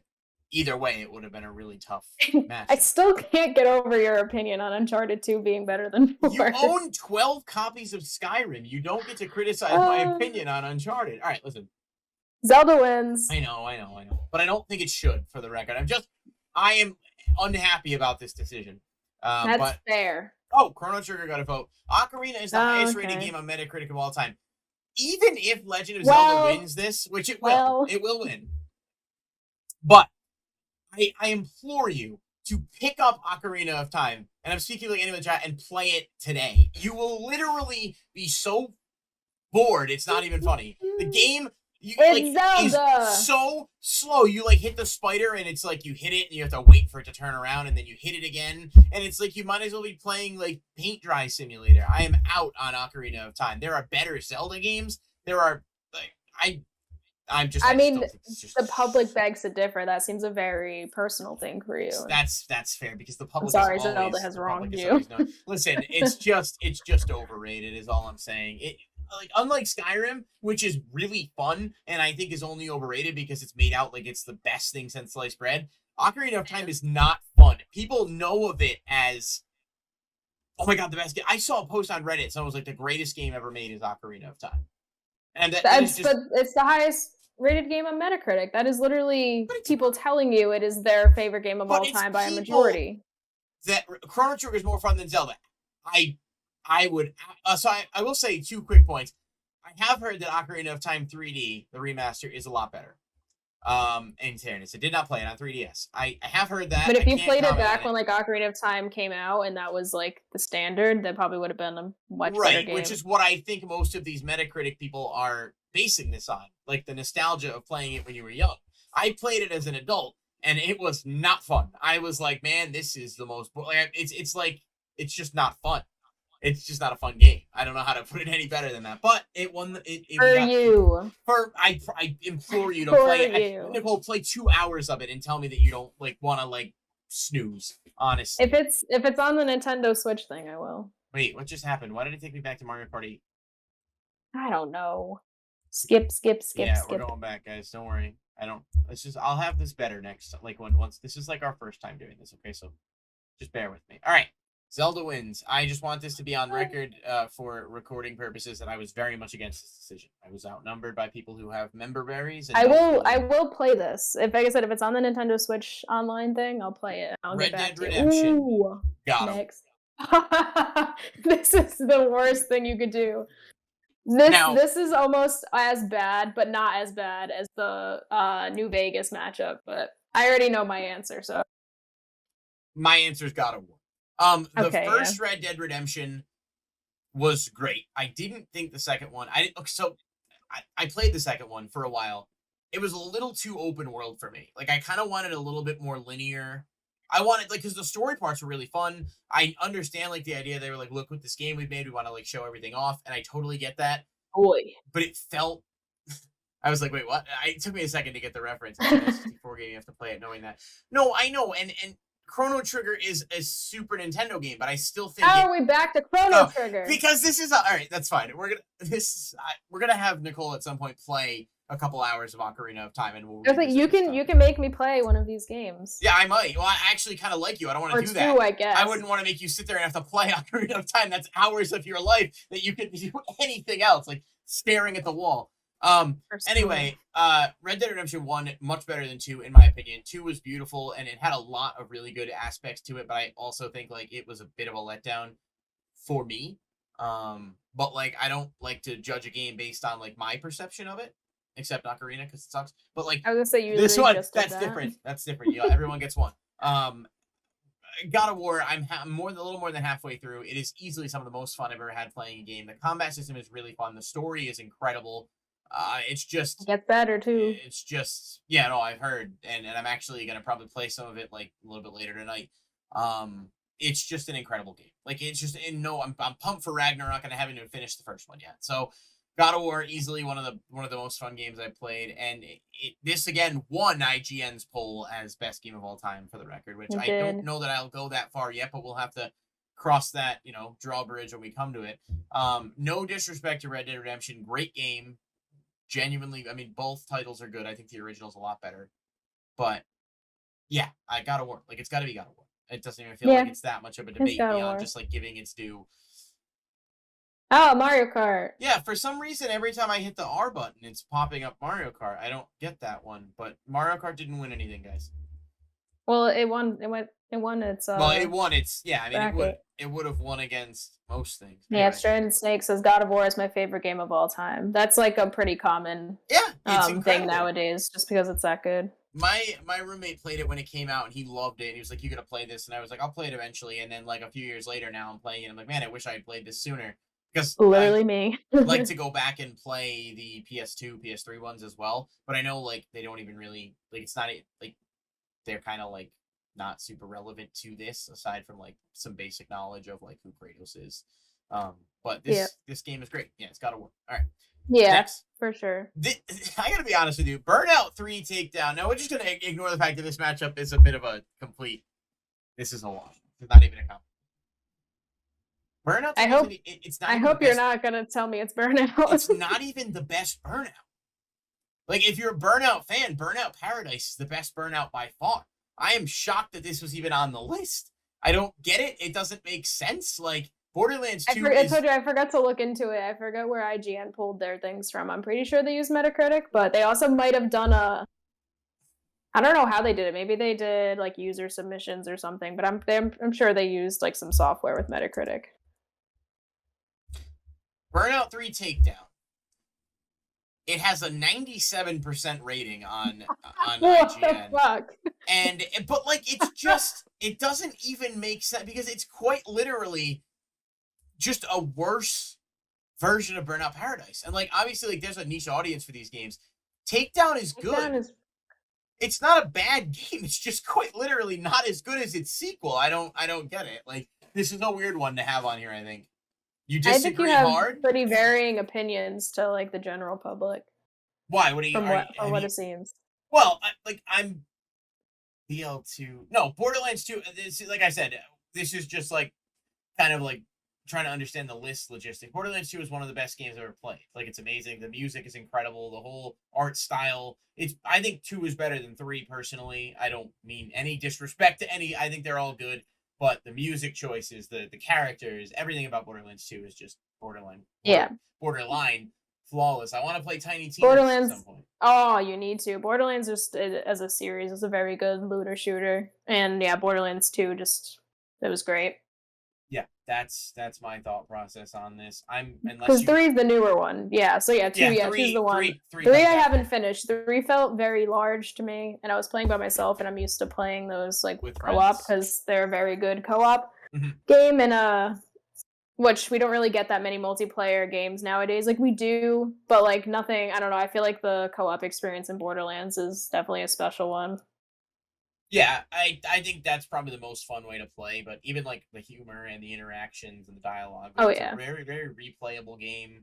either way, it would have been a really tough match. I still can't get over your opinion on Uncharted 2 being better than 4. You own 12 copies of Skyrim. You don't get to criticize my opinion on Uncharted. All right, listen. Zelda wins. I know. But I don't think it should, for the record. I am unhappy about this decision. That's fair. Oh, Chrono Trigger got a vote. Ocarina is the highest rated game on Metacritic of all time. even if Legend of Zelda wins this, which it will win. But I implore you to pick up Ocarina of Time, and I'm speaking like anyone in the chat, and play it today. You will literally be so bored, it's not even funny. The game is so slow. You like hit the spider, and it's like you hit it, and you have to wait for it to turn around, and then you hit it again, and it's like you might as well be playing like Paint Dry Simulator. I am out on Ocarina of Time. There are better Zelda games. There are like the public begs to differ. That seems a very personal thing for you. That's fair, because the public Zelda has wronged you. Listen, it's just overrated is all I'm saying. It like, unlike Skyrim, which is really fun and I think is only overrated because it's made out like it's the best thing since sliced bread, Ocarina of Time is not fun. People know of it as, oh my god, the best game. I saw a post on Reddit, someone was like, the greatest game ever made is Ocarina of Time. And it's the highest rated game on Metacritic. That is literally people telling you it is their favorite game of all time by a majority. That Chrono Trigger is more fun than Zelda. I will say 2 quick points. I have heard that Ocarina of Time 3D, the remaster, is a lot better. In fairness, I did not play it on 3DS. I have heard that. But if you played it back when like Ocarina of Time came out and that was like the standard, that probably would have been a much better game. Which is what I think most of these Metacritic people are basing this on, like the nostalgia of playing it when you were young. I played it as an adult, and it was not fun. I was like, man, this is the most. Like, it's like it's just not fun. It's just not a fun game. I don't know how to put it any better than that. But it won. I implore you to play it. Nicole, play 2 hours of it and tell me that you don't like want to like snooze. Honestly, if it's on the Nintendo Switch thing, I will. Wait, what just happened? Why did it take me back to Mario Party? I don't know. Skip. Yeah, we're going back, guys. Don't worry. I'll have this better next. Like once this is like our first time doing this. Okay, so just bear with me. All right. Zelda wins. I just want this to be on record for recording purposes that I was very much against this decision. I was outnumbered by people who have member berries. I will play this. If, like I said, if it's on the Nintendo Switch online thing, I'll play it. Red Dead Redemption. Ooh, got him. Next. This is the worst thing you could do. This is almost as bad, but not as bad as the New Vegas matchup. But I already know my answer, so my answer's God of War. The first Red Dead Redemption was great. I didn't think the second one. I played the second one for a while. It was a little too open world for me. Like I kind of wanted a little bit more linear. I wanted because the story parts were really fun. I understand like the idea they were like, look what this game we've made. We want to like show everything off, and I totally get that. Boy, but it felt. I was like, wait, what? It took me a second to get the reference. It's a 64 game. You have to play it knowing that. No, I know, and Chrono Trigger is a Super Nintendo game, but I still think. How are we back to Chrono Trigger? Because this is all right. That's fine. We're gonna have Nicole at some point play a couple hours of Ocarina of Time, and we'll. You can make me play one of these games. Yeah, I might. Well, I actually kind of like you. I don't want to do that. I guess. I wouldn't want to make you sit there and have to play Ocarina of Time. That's hours of your life that you could do anything else, like staring at the wall. Anyway, Red Dead Redemption 1 much better than 2 in my opinion. 2 was beautiful and it had a lot of really good aspects to it, but I also think like it was a bit of a letdown for me. But like I don't like to judge a game based on like my perception of it, except Ocarina because it sucks. But like I was gonna say this one, that's different. That's different. You know, everyone gets one. God of War, I'm a little more than halfway through. It is easily some of the most fun I've ever had playing a game. The combat system is really fun. The story is incredible. It's just it gets better too. It's just I've heard, and I'm actually gonna probably play some of it like a little bit later tonight. It's just an incredible game. Like it's just I'm pumped for Ragnarok, and I haven't even finished the first one yet. So God of War easily one of the most fun games I've played, and this again won IGN's poll as best game of all time for the record, which I don't know that I'll go that far yet, but we'll have to cross that drawbridge when we come to it. No disrespect to Red Dead Redemption, great game. Genuinely, I mean, both titles are good. I think the original's a lot better. But, yeah, I gotta work. Like, it's gotta be God of War. It doesn't even feel like it's that much of a debate beyond just, like, giving its due. Oh, Mario Kart. Yeah, for some reason, every time I hit the R button, it's popping up Mario Kart. I don't get that one. But Mario Kart didn't win anything, guys. Well, it won. It won its Well, it won. It's yeah. I mean, bracket. it would have won against most things Yeah, anyway. Stranded Snake says God of War is my favorite game of all time. That's like a pretty common Yeah, it's thing incredible. nowadays, just because it's that good. My roommate played it when it came out and he loved it. And he was like, "You gotta play this," and I was like, "I'll play it eventually." And then like a few years later, now I'm playing it. I'm like, "Man, I wish I had played this sooner." Because I Literally me. like to go back and play the PS2, PS3 ones as well. But I know like they don't even really like it's not like they're kind of like not super relevant to this aside from like some basic knowledge of like who Kratos is. But Yeah. this game is great. Yeah, it's got to work. All right. Yeah, Next. for sure. I gotta be honest with you. Burnout 3 takedown. Now we're just gonna ignore the fact that this matchup is a bit of a complete. This is a wash. It's not even a compliment. Burnout. I hope. It's not. I hope you're not gonna tell me it's Burnout. It's not even the best Burnout. Like if you're a Burnout fan, Burnout Paradise is the best Burnout by far. I am shocked that this was even on the list. I don't get it. It doesn't make sense. Like Borderlands 2 I told you I forgot to look into it. I forgot where IGN pulled their things from. I'm pretty sure they used Metacritic, but they also might have done a. I don't know how they did it. Maybe they did like user submissions or something. But I'm sure they used like some software with Metacritic. Burnout 3 takedown. It has a 97% rating on What IGN. the fuck? But like it's just it doesn't even make sense because it's quite literally just a worse version of Burnout Paradise. And like obviously like there's a niche audience for these games. Takedown is good. It's not a bad game. It's just quite literally not as good as its sequel. I don't get it. Like this is a weird one to have on here, I think. You disagree I think you have hard? pretty varying opinions to like the general public. Why? What do you? From what it seems. Well, I'm BL2. No, Borderlands 2. This, like I said, this is just like kind of like trying to understand the list logistic. Borderlands 2 is one of the best games I've ever played. Like it's amazing. The music is incredible. The whole art style. I think 2 is better than 3 personally. I don't mean any disrespect to any. I think they're all good. But the music choices, the characters, everything about Borderlands 2 is just borderline flawless. I want to play Tiny Tina at some point. Oh, you need to. Borderlands just as a series is a very good looter shooter, and yeah, Borderlands 2 just it was great. Yeah, that's my thought process on this. Because 3 is the newer one. Yeah, so yeah, 2 is the one. 3 I haven't finished. 3 felt very large to me, and I was playing by myself, and I'm used to playing those like with co-op because they're a very good co-op game, and which we don't really get that many multiplayer games nowadays. Like we do, but like nothing. I don't know. I feel like the co-op experience in Borderlands is definitely a special one. Yeah, I think that's probably the most fun way to play, but even like the humor and the interactions and the dialogue, it's a very, very replayable game.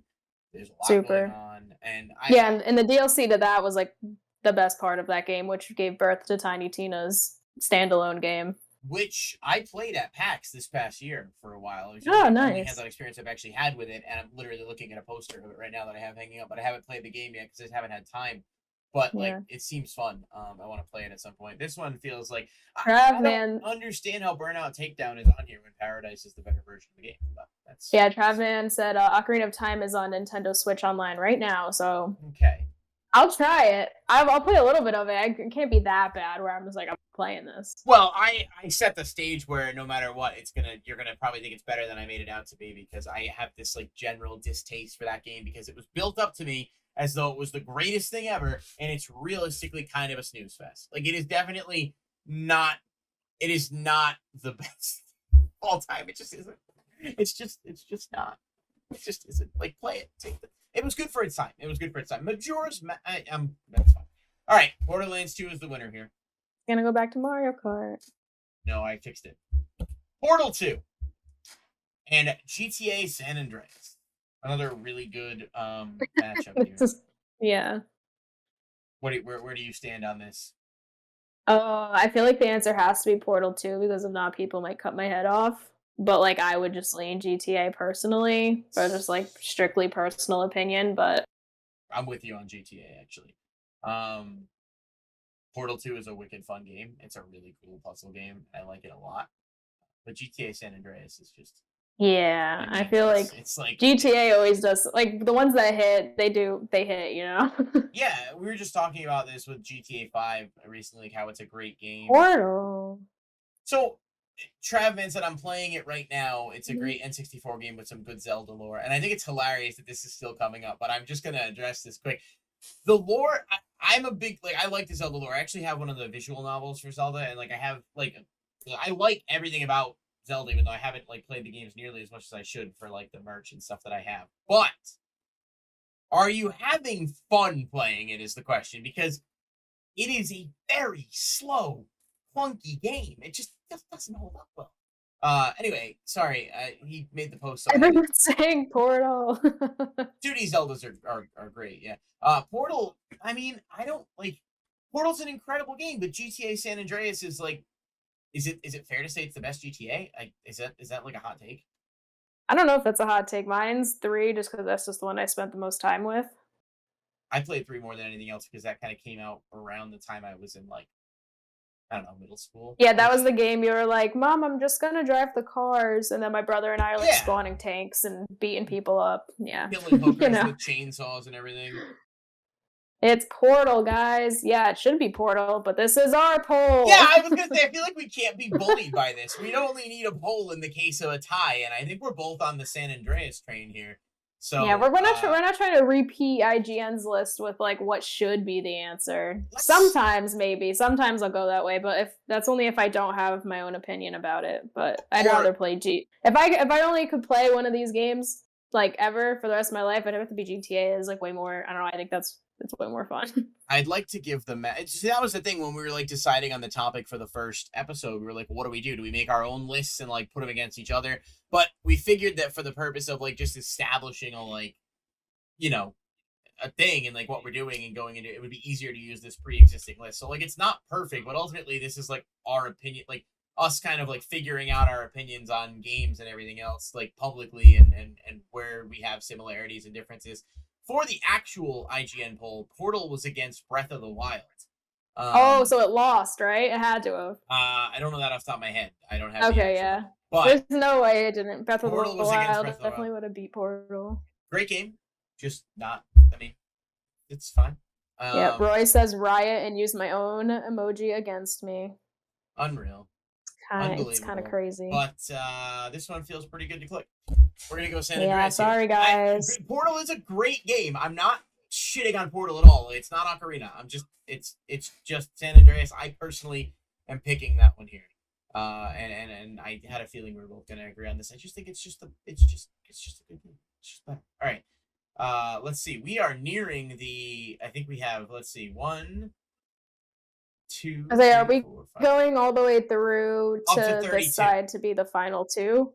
There's a lot going on. And and the DLC to that was like the best part of that game, which gave birth to Tiny Tina's standalone game. Which I played at PAX this past year for a while. It was nice. The only hands-on experience I've actually had with it, and I'm literally looking at a poster of it right now that I have hanging up, but I haven't played the game yet because I just haven't had time. But like it seems fun. I want to play it at some point. This one feels like I don't understand how Burnout Takedown is on here when Paradise is the better version of the game. But that's Travman said Ocarina of Time is on Nintendo Switch Online right now, so okay. I'll try it. I'll play a little bit of it. It can't be that bad where I'm just like I'm playing this. Well, I set the stage where no matter what, you're gonna probably think it's better than I made it out to be because I have this like general distaste for that game because it was built up to me as though it was the greatest thing ever, and it's realistically kind of a snooze fest. Like it is definitely not. It is not the best all time. It just isn't. It's just not. It just isn't. Like play it. Take it. It was good for its time. Majora's that's fine. All right, Borderlands 2 is the winner here. Gonna go back to Mario Kart. No, I fixed it. Portal 2 and GTA San Andreas. Another really good matchup here. Yeah. Where do you stand on this? I feel like the answer has to be Portal 2 because if not, people might cut my head off. But like, I would just lean GTA personally, but just like strictly personal opinion. But I'm with you on GTA actually. Portal 2 is a wicked fun game. It's a really cool puzzle game. I like it a lot. But GTA San Andreas is just Yeah, I feel like it's like GTA always does, like, the ones that hit, they hit, you know? yeah, we were just talking about this with GTA 5 recently, like how it's a great game. Portal. So Trav said I'm playing it right now. It's a Mhm. great N64 game with some good Zelda lore, and I think it's hilarious that this is still coming up. But I'm just gonna address this quick. The lore, I'm a big like I like the Zelda lore. I actually have one of the visual novels for Zelda, and like I have like I like everything about Zelda, even though I haven't like played the games nearly as much as I should for like the merch and stuff that I have. But are you having fun playing it? Is the question, because it is a very slow, clunky game. It just doesn't hold up well. Anyway, sorry. He made the post, so I had to. Everyone's saying Portal. 2D Zeldas are great. Yeah. Portal. I mean, I don't like. Portal's an incredible game, but GTA San Andreas is like. Is it fair to say it's the best GTA? Is that like a hot take? I don't know if that's a hot take. Mine's 3 just because that's just the one I spent the most time with. I played 3 more than anything else because that kind of came out around the time I was in like I don't know, middle school. Yeah, that was the game you were like, "Mom, I'm just gonna drive the cars," and then my brother and I are, like, Yeah, spawning tanks and beating people up. Yeah. killing You hookers know? with chainsaws and everything. It's Portal, guys. Yeah, it should be Portal, but this is our Yeah, poll. I was gonna say I feel like we can't be bullied by this. We'd only need a poll in the case of a tie, and I think we're both on the San Andreas train here. Yeah, So we're not trying to repeat IGN's list with, like, what should be the answer. let's. Sometimes, maybe. Sometimes I'll go that way, but if that's only if I don't have my own opinion about it, but I'd Or rather play G if I only could play one of these games, like, ever for the rest of my life, I'd have to be GTA. Is like, way more I don't know, I think it's way more fun. I'd like to give them. See, that was the thing when we were like deciding on the topic for the first episode. We were like, what do we do? Do we make our own lists and like put them against each other? But we figured that for the purpose of like just establishing a like, you know, a thing and like what we're doing and going into it would be easier to use this pre-existing list. So like it's not perfect, but ultimately this is like our opinion, like us kind of like figuring out our opinions on games and everything else like publicly and where we have similarities and differences. For the actual IGN poll, Portal was against Breath of the Wild. Oh, so it lost, right? It had to have. I don't know that off the top of my head. I don't have the Okay, actual, yeah. but There's no way it didn't. Breath of the Portal was against Wild Breath of the Wild. definitely would have beat Portal. Great game, just not. I mean, it's fine. Yeah, Roy says riot and use my own emoji against me. Unreal. It's kind of Unbelievable. crazy. But this one feels pretty good to click. We're gonna go San Yeah, Andreas here. sorry guys. Portal is a great game. I'm not shitting on Portal at all. It's not Ocarina. It's just San Andreas. I personally am picking that one here. And I had a feeling we were both gonna agree on this. I just think it's just a good game. It's just better. All right. Let's see. We are nearing the. I think we have. Let's see. 1, 2. I say, are 3, we 4, 5. going all the way through Up to to 32. this side to be the final 2?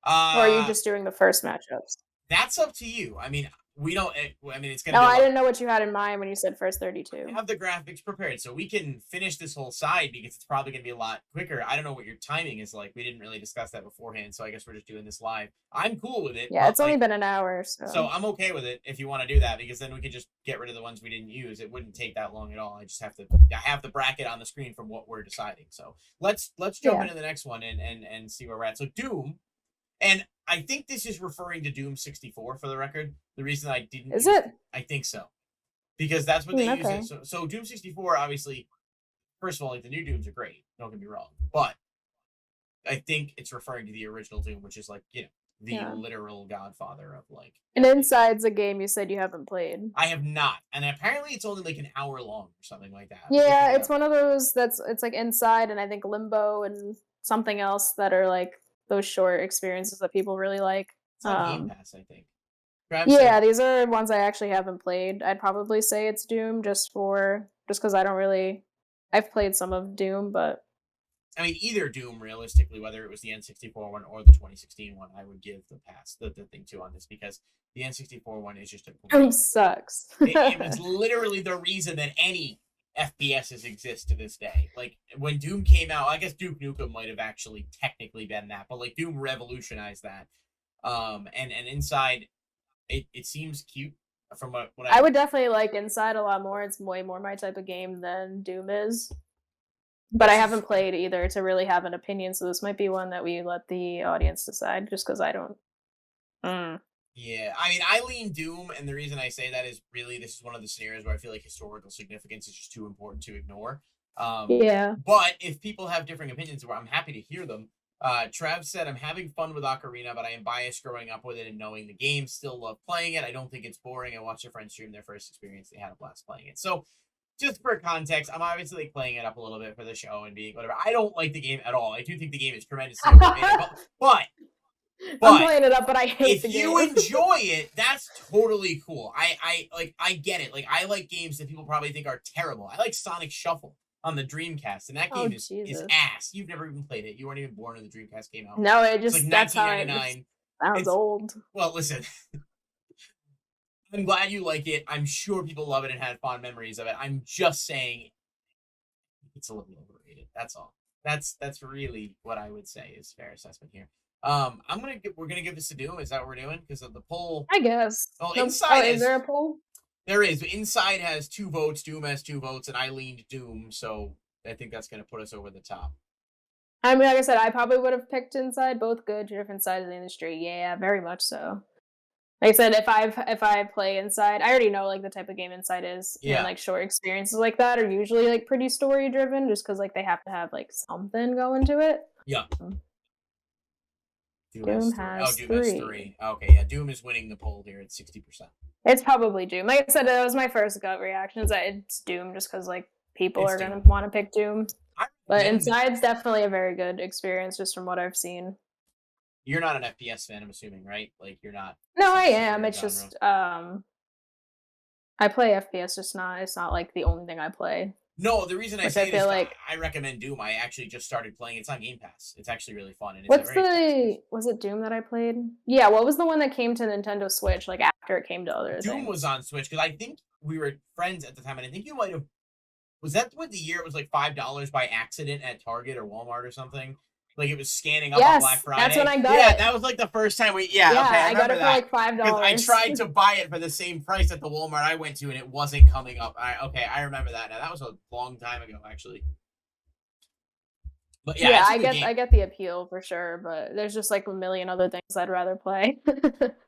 Or are you just doing the first matchups? That's up to you. I mean, we don't. I mean, it's gonna. No, be I didn't know what you had in mind when you said first I 32. have the graphics prepared, so we can finish this whole side because it's probably gonna be a lot quicker. I don't know what your timing is like. We didn't really discuss that beforehand, so I guess we're just doing this live. I'm cool with it. Yeah, it's only been an hour, so I'm okay with it if you want to do that because then we could just get rid of the ones we didn't use. It wouldn't take that long at all. I just have to. I have the bracket on the screen from what we're deciding. So let's jump into the next one and see where we're at. So Doom. And I think this is referring to Doom 64 for the record. The reason I didn't Is it? I think so. Because that's what they use Okay. it. So Doom 64, obviously, first of all, like the new Dooms are great. Don't get me wrong. But I think it's referring to the original Doom, which is like, the literal godfather of like. And Inside's a game you said you haven't played. I have not. And apparently it's only like an hour long or something like that. Yeah, it's one of those it's like Inside and I think Limbo and something else that are like those short experiences that people really like. It's on Game Pass, I think. Yeah, these are ones I actually haven't played. I'd probably say it's Doom just because I don't really. I've played some of Doom, but I mean, either Doom, realistically, whether it was the N64 one or the 2016 one, I would give the pass, the thing to on this because the N64 one is just a. Doom sucks. It was literally the reason that any FPSs exist to this day. Like when Doom came out, I guess Duke Nukem might have actually technically been that, but like Doom revolutionized that. And Inside, it seems cute from what I would definitely like Inside a lot more. It's way more my type of game than Doom is. But I haven't played either to really have an opinion, so this might be one that we let the audience decide, just because I don't. Yeah, I mean, I lean Doom, and the reason I say that is really this is one of the scenarios where I feel like historical significance is just too important to ignore. Yeah. But if people have differing opinions, I'm happy to hear them. Trav said, I'm having fun with Ocarina, but I am biased growing up with it and knowing the game. Still love playing it. I don't think it's boring. I watched a friend stream their first experience. They had a blast playing it. So, just for context, I'm obviously like, playing it up a little bit for the show and being whatever. I don't like the game at all. I do think the game is tremendously underrated, but I'm playing it up, but I hate the game. If you enjoy it, that's totally cool. I get it. Like, I like games that people probably think are terrible. I like Sonic Shuffle on the Dreamcast, and that game is ass. You've never even played it. You weren't even born when the Dreamcast came out. No, it just, it's like that's how 1999. Sounds old. Well, listen. I'm glad you like it. I'm sure people love it and had fond memories of it. I'm just saying it's a little overrated. That's all. That's really what I would say is fair assessment here. We're gonna give this to Doom. Is that what we're doing? Because of the poll, I guess. Well, Inside is there a poll? There is. Inside has 2 votes. Doom has 2 votes, and I leaned Doom, so I think that's gonna put us over the top. I mean, like I said, I probably would have picked Inside. Both good, different sides of the industry. Yeah, very much so. Like I said, if I play Inside, I already know like the type of game Inside is. Yeah. And like short experiences like that are usually like pretty story driven, just because like they have to have like something going to it. Yeah. Doom has 3. Okay, yeah, Doom is winning the poll here at 60%. It's probably Doom. Like I said, that was my first gut reaction. Is that it's Doom, just because like people are gonna want to pick Doom. But Inside's definitely a very good experience, just from what I've seen. You're not an FPS fan, I'm assuming, right? Like, you're not. No, I am. It's just I play FPS. It's not like the only thing I play. No, the reason I say this, like, I recommend Doom. I actually just started playing. It's on Game Pass. It's actually really fun. And was it Doom that I played? Yeah, what was the one that came to Nintendo Switch, like, after it came to other things? Doom was on Switch, because I think we were friends at the time, and I think you might have... Was that what the year it was, like, $5 by accident at Target or Walmart or something? Like, it was scanning up on Black Friday. That's when I got it. Yeah, that was, like, the first time we... Yeah, okay, I got it for, like, $5. I tried to buy it for the same price at the Walmart I went to, and it wasn't coming up. I remember that now. That was a long time ago, actually. But yeah, I get the appeal for sure, but there's just, like, a million other things I'd rather play.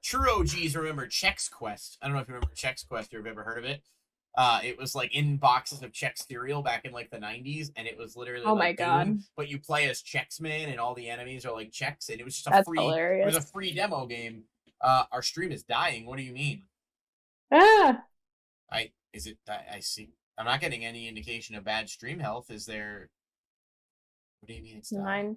True OGs remember Chex Quest. I don't know if you remember Chex Quest or have ever heard of it. It was like in boxes of Chex cereal back in like the 90s, and it was literally like Doom, but you play as Chex Man, and all the enemies are like Chex, and it was just hilarious. It was a free demo game. Our stream is dying. What do you mean? I see. I'm not getting any indication of bad stream health. Is there? What do you mean it's dying?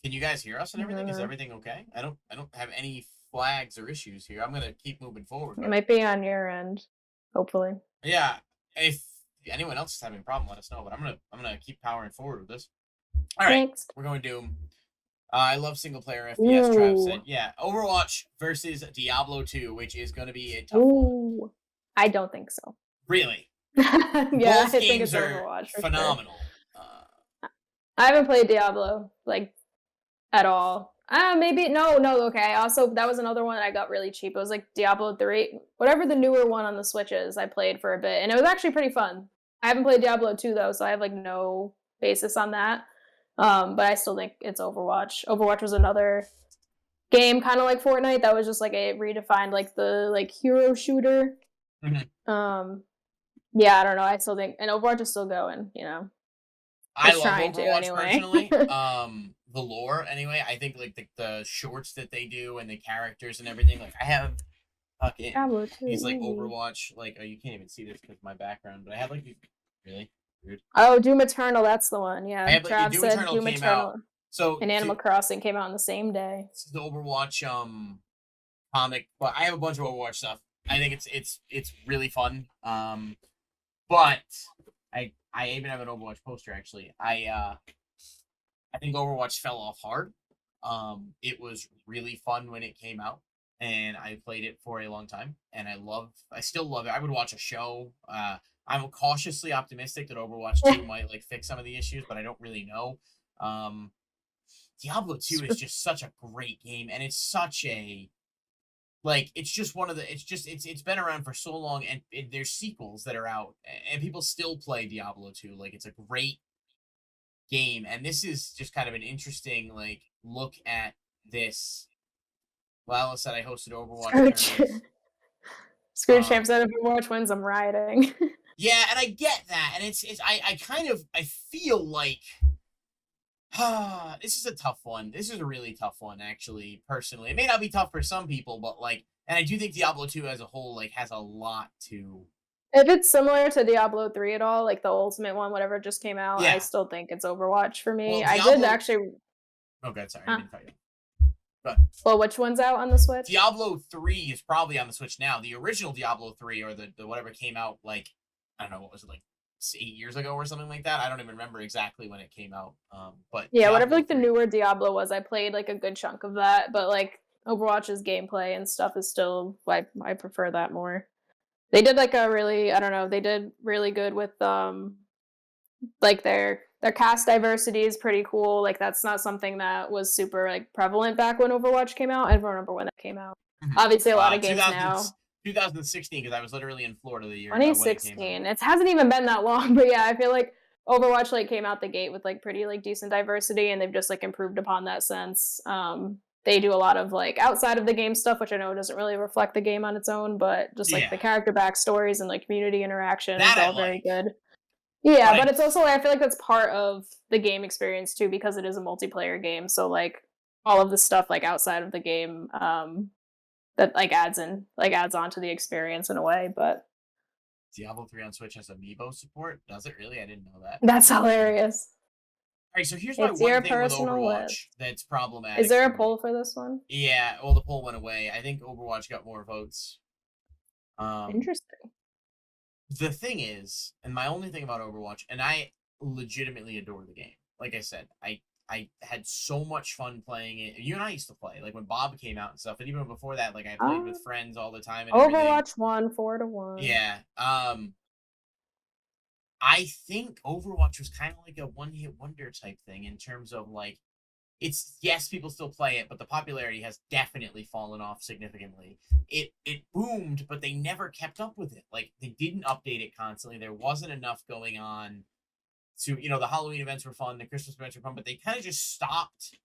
Can you guys hear us and everything? Is everything okay? I don't have any flags or issues here. I'm gonna keep moving forward. It might be on your end. Hopefully. Yeah. If anyone else is having a problem, let us know. But I'm gonna keep powering forward with this. All right. Thanks. We're going Doom. I love single player FPS. Trav said, yeah. Overwatch versus Diablo 2, which is going to be a tough one. I don't think so. Really? Yeah, both games are Overwatch phenomenal. Sure. I haven't played Diablo like at all. Maybe no. Okay. Also, that was another one that I got really cheap. It was like Diablo 3, whatever the newer one on the Switch is. I played for a bit, and it was actually pretty fun. I haven't played Diablo 2 though, so I have like no basis on that. But I still think it's Overwatch. Overwatch was another game, kind of like Fortnite, that was just like a redefined like the like hero shooter. Mm-hmm. Yeah, I don't know. I still think, and Overwatch is still going. You know, I love Overwatch personally. The lore anyway. I think like the shorts that they do and the characters and everything. Like I have fucking he's like Overwatch. Like you can't even see this because of my background, but I have like really weird. Oh, Doom Eternal, that's the one. Yeah, I have, like, Doom Eternal came out. So and Animal Crossing came out on the same day. It's the Overwatch comic, but I have a bunch of Overwatch stuff. I think it's really fun. But I even have an Overwatch poster actually. I think Overwatch fell off hard. It was really fun when it came out, and I played it for a long time, and I still love it. I would watch a show. I'm cautiously optimistic that Overwatch 2 might like fix some of the issues, but I don't really know. Diablo 2 is just such a great game, and it's such a like it's just one of the it's been around for so long, and there's sequels that are out, and people still play Diablo 2. Like it's a great game, and this is just kind of an interesting like look at this. Well, Alice said I hosted Overwatch tournaments. Scrooge Champ said if Overwatch wins, I'm rioting. Yeah, and I get that, and it's I feel like this is a tough one. This is a really tough one, actually. Personally, it may not be tough for some people, but like, and I do think Diablo 2 as a whole like has a lot to. If it's similar to Diablo 3 at all, like the ultimate one, whatever just came out, I still think it's Overwatch for me. Well, Diablo... I did actually. Oh, good. Sorry, I didn't cut you. Well, which one's out on the Switch? Diablo 3 is probably on the Switch now. The original Diablo 3, or the whatever came out, like, I don't know, what was it, like 8 years ago or something like that? I don't even remember exactly when it came out. But yeah, Diablo whatever like 3. The newer Diablo was, I played like a good chunk of that. But like Overwatch's gameplay and stuff is still, I prefer that more. They did like a really, I don't know, they did really good with like their cast diversity is pretty cool. Like that's not something that was super like prevalent back when Overwatch came out. I don't remember when that came out. Obviously, a lot of games now. 2016, because I was literally in Florida the year. 2016. It hasn't even been that long, but yeah, I feel like Overwatch like came out the gate with like pretty like decent diversity, and they've just like improved upon that since. They do a lot of like outside of the game stuff, which I know doesn't really reflect the game on its own, but just like the character backstories and like community interaction is all very good. Yeah, but it's also, I feel like that's part of the game experience too, because it is a multiplayer game. So like all of the stuff like outside of the game that like adds on to the experience in a way. But Diablo 3 on Switch has amiibo support. Does it really? I didn't know that. That's hilarious. All right, so here's my one thing with Overwatch that's problematic. Is there a poll for this one? Yeah, well, the poll went away. I think Overwatch got more votes. Interesting. The thing is, and my only thing about Overwatch, and I legitimately adore the game. Like I said, I had so much fun playing it. You and I used to play, like when Bob came out and stuff, and even before that, like I played with friends all the time. And Overwatch won 4-1. Yeah. I think Overwatch was kind of like a one-hit wonder type thing in terms of like, it's, yes, people still play it, but the popularity has definitely fallen off significantly. It boomed, but they never kept up with it. Like they didn't update it constantly. There wasn't enough going on to, the Halloween events were fun, the Christmas events were fun, but they kind of just stopped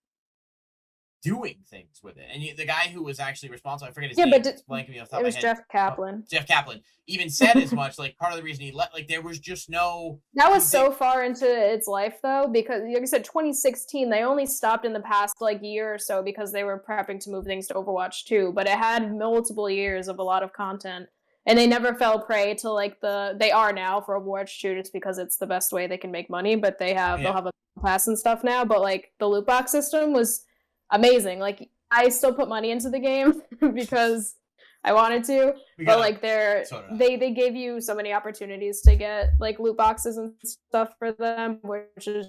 doing things with it. And the guy who was actually responsible, I forget his name, it's blanking me off the top of my head. Jeff Kaplan. Jeff Kaplan even said as much. Like part of the reason he let, like there was just no. That was so far into its life though, because like I said, 2016, they only stopped in the past like year or so because they were prepping to move things to Overwatch 2. But it had multiple years of a lot of content, and they never fell prey to like they are now for Overwatch 2 just because it's the best way they can make money. But they'll have a class and stuff now. But like the loot box system was amazing. Like I still put money into the game because I wanted to, but like they gave you so many opportunities to get like loot boxes and stuff for them, which is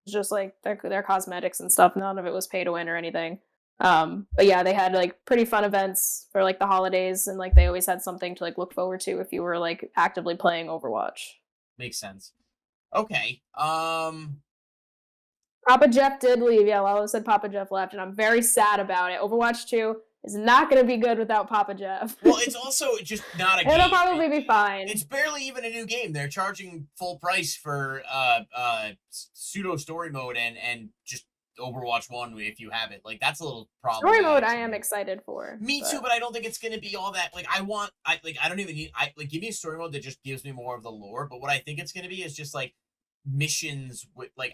just like their cosmetics and stuff. None of it was pay to win or anything. But yeah, they had like pretty fun events for like the holidays, and like they always had something to like look forward to if you were like actively playing Overwatch. Makes sense. Okay. Papa Jeff did leave. Yeah, Lalo said Papa Jeff left, and I'm very sad about it. Overwatch 2 is not going to be good without Papa Jeff. Well, it's also just not a game. It'll probably be fine. It's barely even a new game. They're charging full price for pseudo story mode and just Overwatch 1 if you have it. Like that's a little problem. Story mode I am excited for. Me too, but I don't think it's going to be all that. Like I don't even need give me a story mode that just gives me more of the lore, but what I think it's going to be is just like missions with like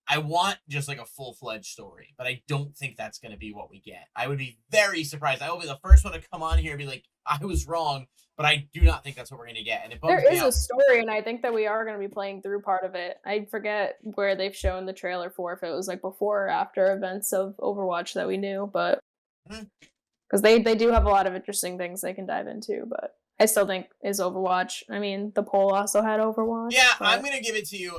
I want just like a full-fledged story, but I don't think that's going to be what we get. I would be very surprised. I will be the first one to come on here and be like, I was wrong, but I do not think that's what we're going to get. And there is a story, and I think that we are going to be playing through part of it. I forget where they've shown the trailer for, if it was like before or after events of Overwatch that we knew, but because they do have a lot of interesting things they can dive into, but I still think is Overwatch. I mean, the poll also had Overwatch. Yeah, but I'm going to give it to you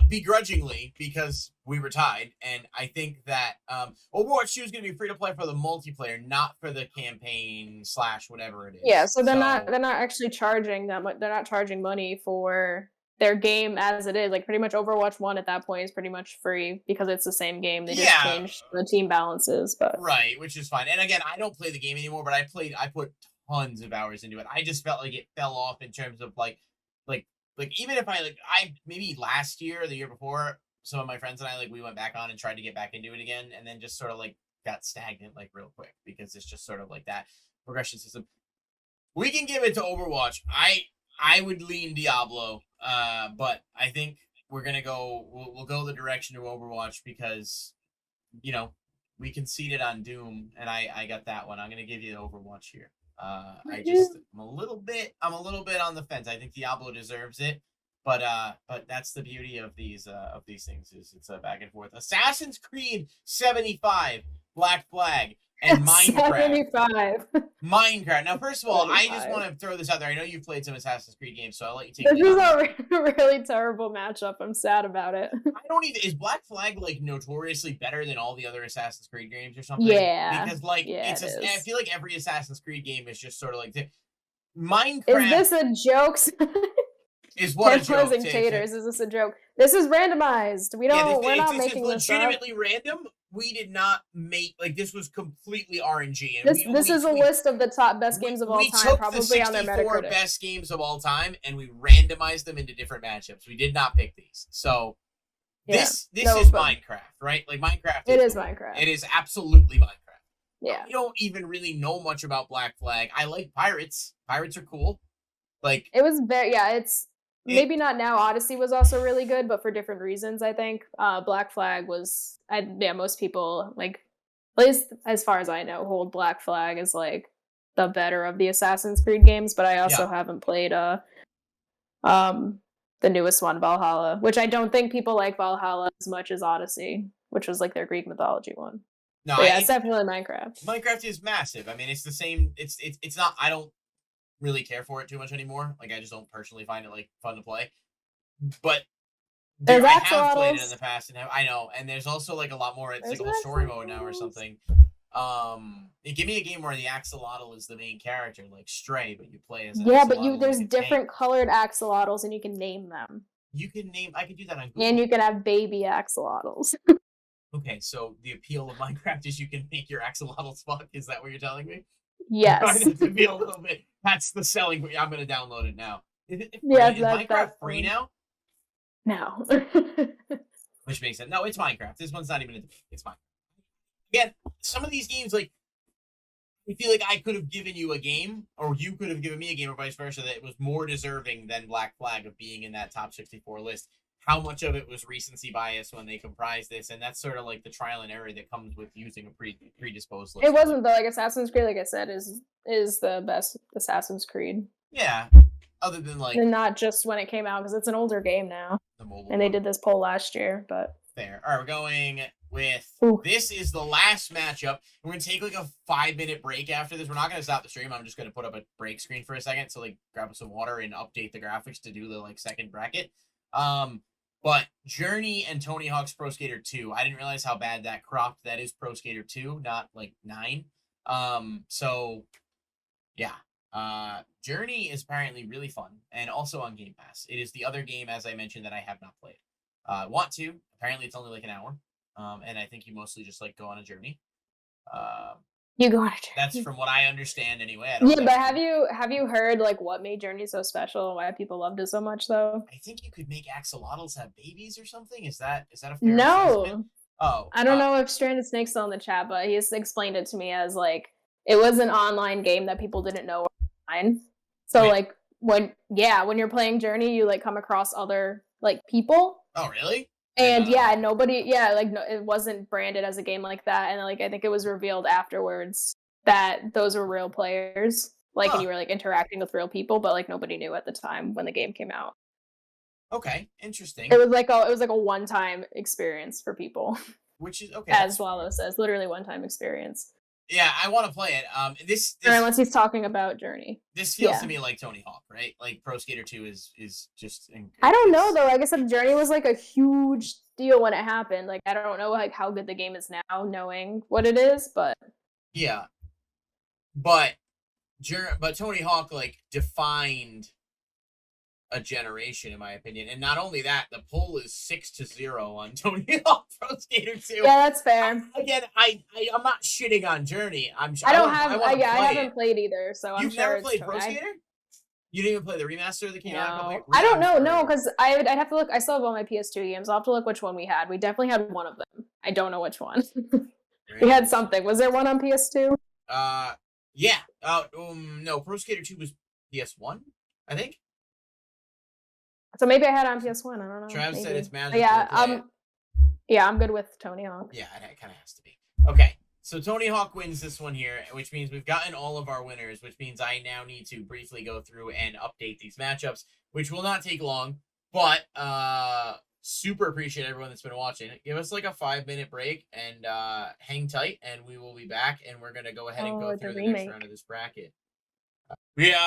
begrudgingly because we were tied. And I think that Overwatch 2 is going to be free to play for the multiplayer, not for the campaign / whatever it is. Yeah, so they're not actually charging that much. They're not charging money for their game as it is. Like pretty much Overwatch 1 at that point is pretty much free because it's the same game. They just changed the team balances, but right, which is fine. And again, I don't play the game anymore, but I put tons of hours into it. I just felt like it fell off in terms of like even if I maybe last year or the year before, some of my friends and I we went back on and tried to get back into it again, and then just sort of got stagnant real quick because it's just sort of that progression system. We can give it to Overwatch. I would lean Diablo, but I think we'll go the direction of Overwatch because, we conceded on Doom, and I got that one. I'm gonna give you Overwatch here. I'm a little bit on the fence. I think Diablo deserves it, but that's the beauty of these things is it's a back and forth. Assassin's Creed 75, Black Flag, and Minecraft. 75. Minecraft. Now, first of all, 75. I just want to throw this out there. I know you've played some Assassin's Creed games, so I'll let you take it. This is a really terrible matchup. I'm sad about it. Is Black Flag notoriously better than all the other Assassin's Creed games or something? Yeah. Because I feel like every Assassin's Creed game is just sort of Minecraft. Is this a joke? Is what a joke. Taters. Is this a joke? This is randomized. We're not making this up. Legitimately random. We did not make this was completely RNG. And this is a list of the top best games of all time, probably on their Metacritic. We took the 64 best games of all time and we randomized them into different matchups. We did not pick these. So this is Minecraft, right? Minecraft. It is Minecraft. It is absolutely Minecraft. Yeah. We don't even really know much about Black Flag. I like pirates. Pirates are cool. It was it's maybe not now. Odyssey was also really good, but for different reasons, I think. Black Flag was, most people, at least as far as I know, hold Black Flag as, the better of the Assassin's Creed games, but I also haven't played the newest one, Valhalla, which I don't think people like Valhalla as much as Odyssey, which was, their Greek mythology one. No, it's definitely Minecraft. Minecraft is massive. I mean, it's the same, it's not, I don't really care for it too much anymore. I just don't personally find it fun to play. But I have played it in the past, and I know. And there's also a lot more. It's a whole story mode now or something. Give me a game where the axolotl is the main character, like Stray, but you play as but there's different colored axolotls, and you can name them. I could do that on Google. And you can have baby axolotls. Okay, so the appeal of Minecraft is you can make your axolotls fuck. Is that what you're telling me? Yes. To be a little bit. That's the selling. I'm going to download it now. Is Minecraft free now? No. Which makes sense. No, it's Minecraft. This one's not even. It's Minecraft. Again, some of these games, I feel like I could have given you a game, or you could have given me a game, or vice versa, that was more deserving than Black Flag of being in that top 64 list. How much of it was recency bias when they comprised this, and that's sort of the trial and error that comes with using a predisposed list. It wasn't though. Assassin's Creed, like I said, is the best Assassin's Creed. Yeah, other than and not just when it came out, because it's an older game now. And they did this poll last year, but fair. All right, we're going with this is the last matchup. We're gonna take a 5-minute break after this. We're not gonna stop the stream. I'm just gonna put up a break screen for a second to grab some water and update the graphics to do the second bracket. But Journey and Tony Hawk's Pro Skater 2, I didn't realize how bad that cropped. That is Pro Skater 2, not 9. So yeah. Journey is apparently really fun and also on Game Pass. It is the other game, as I mentioned, that I have not played. Want to. Apparently it's only an hour. And I think you mostly just go on a journey. You go on a journey. That's from what I understand anyway. But have you heard what made Journey so special and why people loved it so much though? I think you could make axolotls have babies or something. Is that a fair No. assessment? Oh. I don't know if Stranded Snake's still in the chat, but he's explained it to me as it was an online game that people didn't know online. So when you're playing Journey, you come across other people. Oh really? And nobody, no, it wasn't branded as a game like that. And I think it was revealed afterwards that those were real players, and you were interacting with real people, but nobody knew at the time when the game came out. Okay, interesting. It was a one-time experience for people. Which is okay. As Wallow says, literally one-time experience. Yeah, I want to play it. This or unless he's talking about Journey. This feels to me like Tony Hawk, right? Pro Skater 2 is just. I don't know though. I guess the Journey was a huge deal when it happened. I don't know how good the game is now, knowing what it is, but. Yeah, but Tony Hawk defined a generation, in my opinion. And not only that, the poll is 6-0 on Tony Hawk Pro Skater 2. Yeah, that's fair. Again, I'm not shitting on Journey. I haven't played either, so I'm You've sure never played Pro Skater? You didn't even play the remaster that came out a couple years? I don't know, no, because I'd have to look. I still have all my PS2 games. I'll have to look which one we had. We definitely had one of them. I don't know which one. We had something. Was there one on PS2? Yeah. No, Pro Skater 2 was PS1, I think. So maybe I had it on PS1. I don't know. Travis said it's magical. Yeah, I'm good with Tony Hawk. Yeah, it kind of has to be. Okay. So Tony Hawk wins this one here, which means we've gotten all of our winners, which means I now need to briefly go through and update these matchups, which will not take long, but super appreciate everyone that's been watching. Give us like a 5-minute break and hang tight, and we will be back, and we're going to go ahead and go through the next round of this bracket.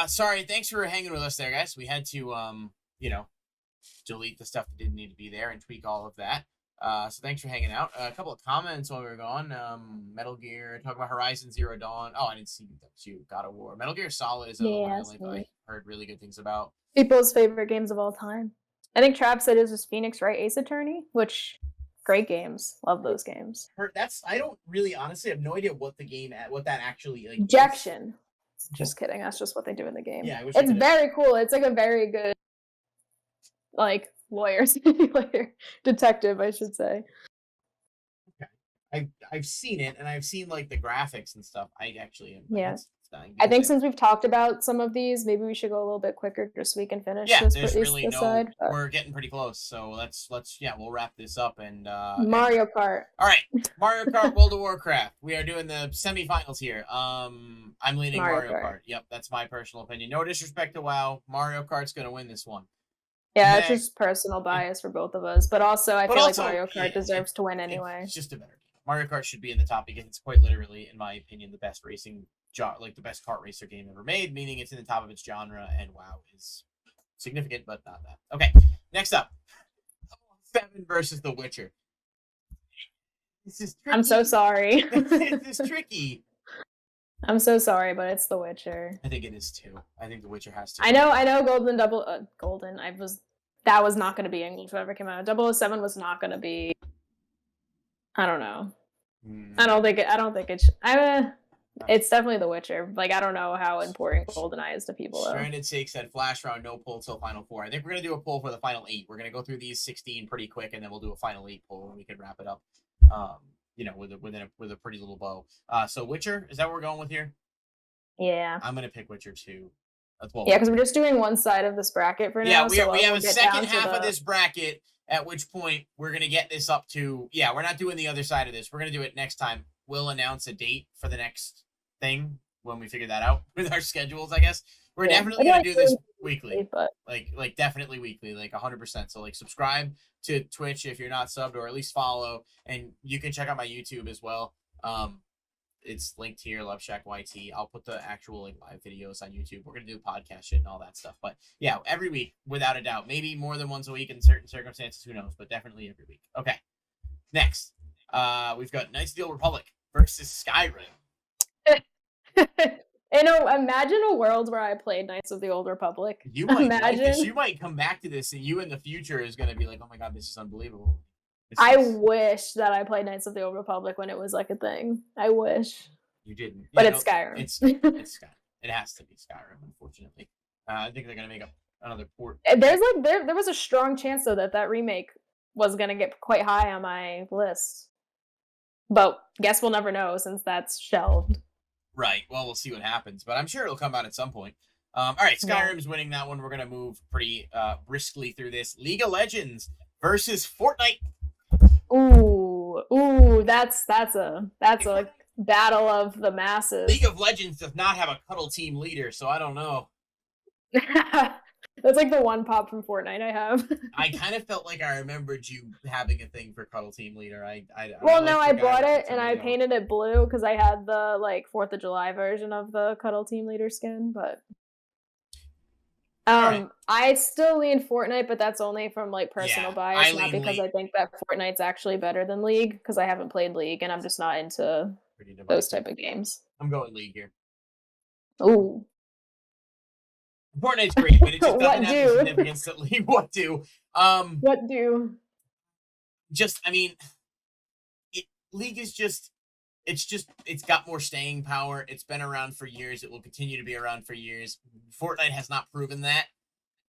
Sorry, thanks for hanging with us there, guys. We had to, delete the stuff that didn't need to be there and tweak all of that. So thanks for hanging out. A couple of comments while we were gone. Metal Gear, talk about Horizon Zero Dawn. Oh, I didn't see that was you. God of War. Metal Gear Solid is I heard really good things about. People's favorite games of all time. I think Trav said it was Phoenix Wright Ace Attorney, which great games. Love those games. I don't really honestly have no idea what that actually like. Ejection. Just kidding. That's just what they do in the game. Yeah, it's very cool. It's like a very good like lawyer simulator detective, I should say. Okay. I've seen it, and I've seen like the graphics and stuff. I actually am. Yeah. I think since we've talked about some of these, maybe we should go a little bit quicker just so we can finish this really side. We're getting pretty close, so let's we'll wrap this up and Mario Kart. All right, Mario Kart World of Warcraft. We are doing the semifinals here. I'm leaning Mario Kart. Yep, that's my personal opinion. No disrespect to WoW, Mario Kart's gonna win this one. Yeah, it's just personal bias for both of us, but also I feel like Mario Kart deserves to win anyway. It's just a better game. Mario Kart should be in the top because it's quite literally, in my opinion, the best the best kart racer game ever made, meaning it's in the top of its genre, and WoW is significant, but not that. Okay, next up, 7 versus The Witcher. This is tricky. I'm so sorry. This is tricky. I'm so sorry, but it's The Witcher. I think it is too. I think The Witcher has to. I know. Golden. That was not going to be English. Whatever came out. 007 was not going to be. I don't know. I don't think it's. It's definitely The Witcher. Like, I don't know how important GoldenEye is to people, though. Stranded 6 said flash round, no poll till final 4. I think we're going to do a poll for the final 8. We're going to go through these 16 pretty quick, and then we'll do a final 8 poll, and we can wrap it up, with a pretty little bow. So Witcher, is that what we're going with here? Yeah. I'm going to pick Witcher 2. Yeah, because we're just doing one side of this bracket for now. Yeah, we have a second half of this bracket, at which point we're going to get this up to... Yeah, we're not doing the other side of this. We're going to do it next time. We'll announce a date for the next thing when we figure that out with our schedules, I guess. We're definitely going to do this weekly. But... Like definitely weekly, like 100%. So, like, subscribe to Twitch if you're not subbed, or at least follow. And you can check out my YouTube as well. It's linked here, Loveshack YT. I'll put the actual live videos on YouTube. We're gonna do podcast shit and all that stuff. But yeah, every week, without a doubt. Maybe more than once a week in certain circumstances. Who knows? But definitely every week. Okay. Next, we've got Knights of the Old Republic versus Skyrim. Imagine a world where I played Knights of the Old Republic. You might like this. You might come back to this, and you in the future is gonna be like, "Oh my god, this is unbelievable." I wish that I played Knights of the Old Republic when it was like a thing. I wish. You didn't. But it's Skyrim. It's Skyrim. It has to be Skyrim, unfortunately. I think they're gonna make another port. There was a strong chance though that remake was gonna get quite high on my list. But guess we'll never know since that's shelved. Right. Well, we'll see what happens, but I'm sure it'll come out at some point. All right, Skyrim's winning that one. We're gonna move pretty briskly through this. League of Legends versus Fortnite. Ooh, that's a battle of the masses. League of Legends does not have a cuddle team leader, so I don't know. That's like the one pop from Fortnite I have. I kind of felt like I remembered you having a thing for cuddle team leader. I bought it and I painted it blue because I had the 4th of July version of the cuddle team leader skin, but right. I still lean Fortnite, but that's only from personal bias, not because I think that Fortnite's actually better than League, because I haven't played League and I'm just not into those type of games. I'm going League here. Ooh. Fortnite's great, but it just doesn't What have the do? significance that League what do. What do? Just, I mean, League is just, it's got more staying power. It's been around for years. It will continue to be around for years. Fortnite has not proven that.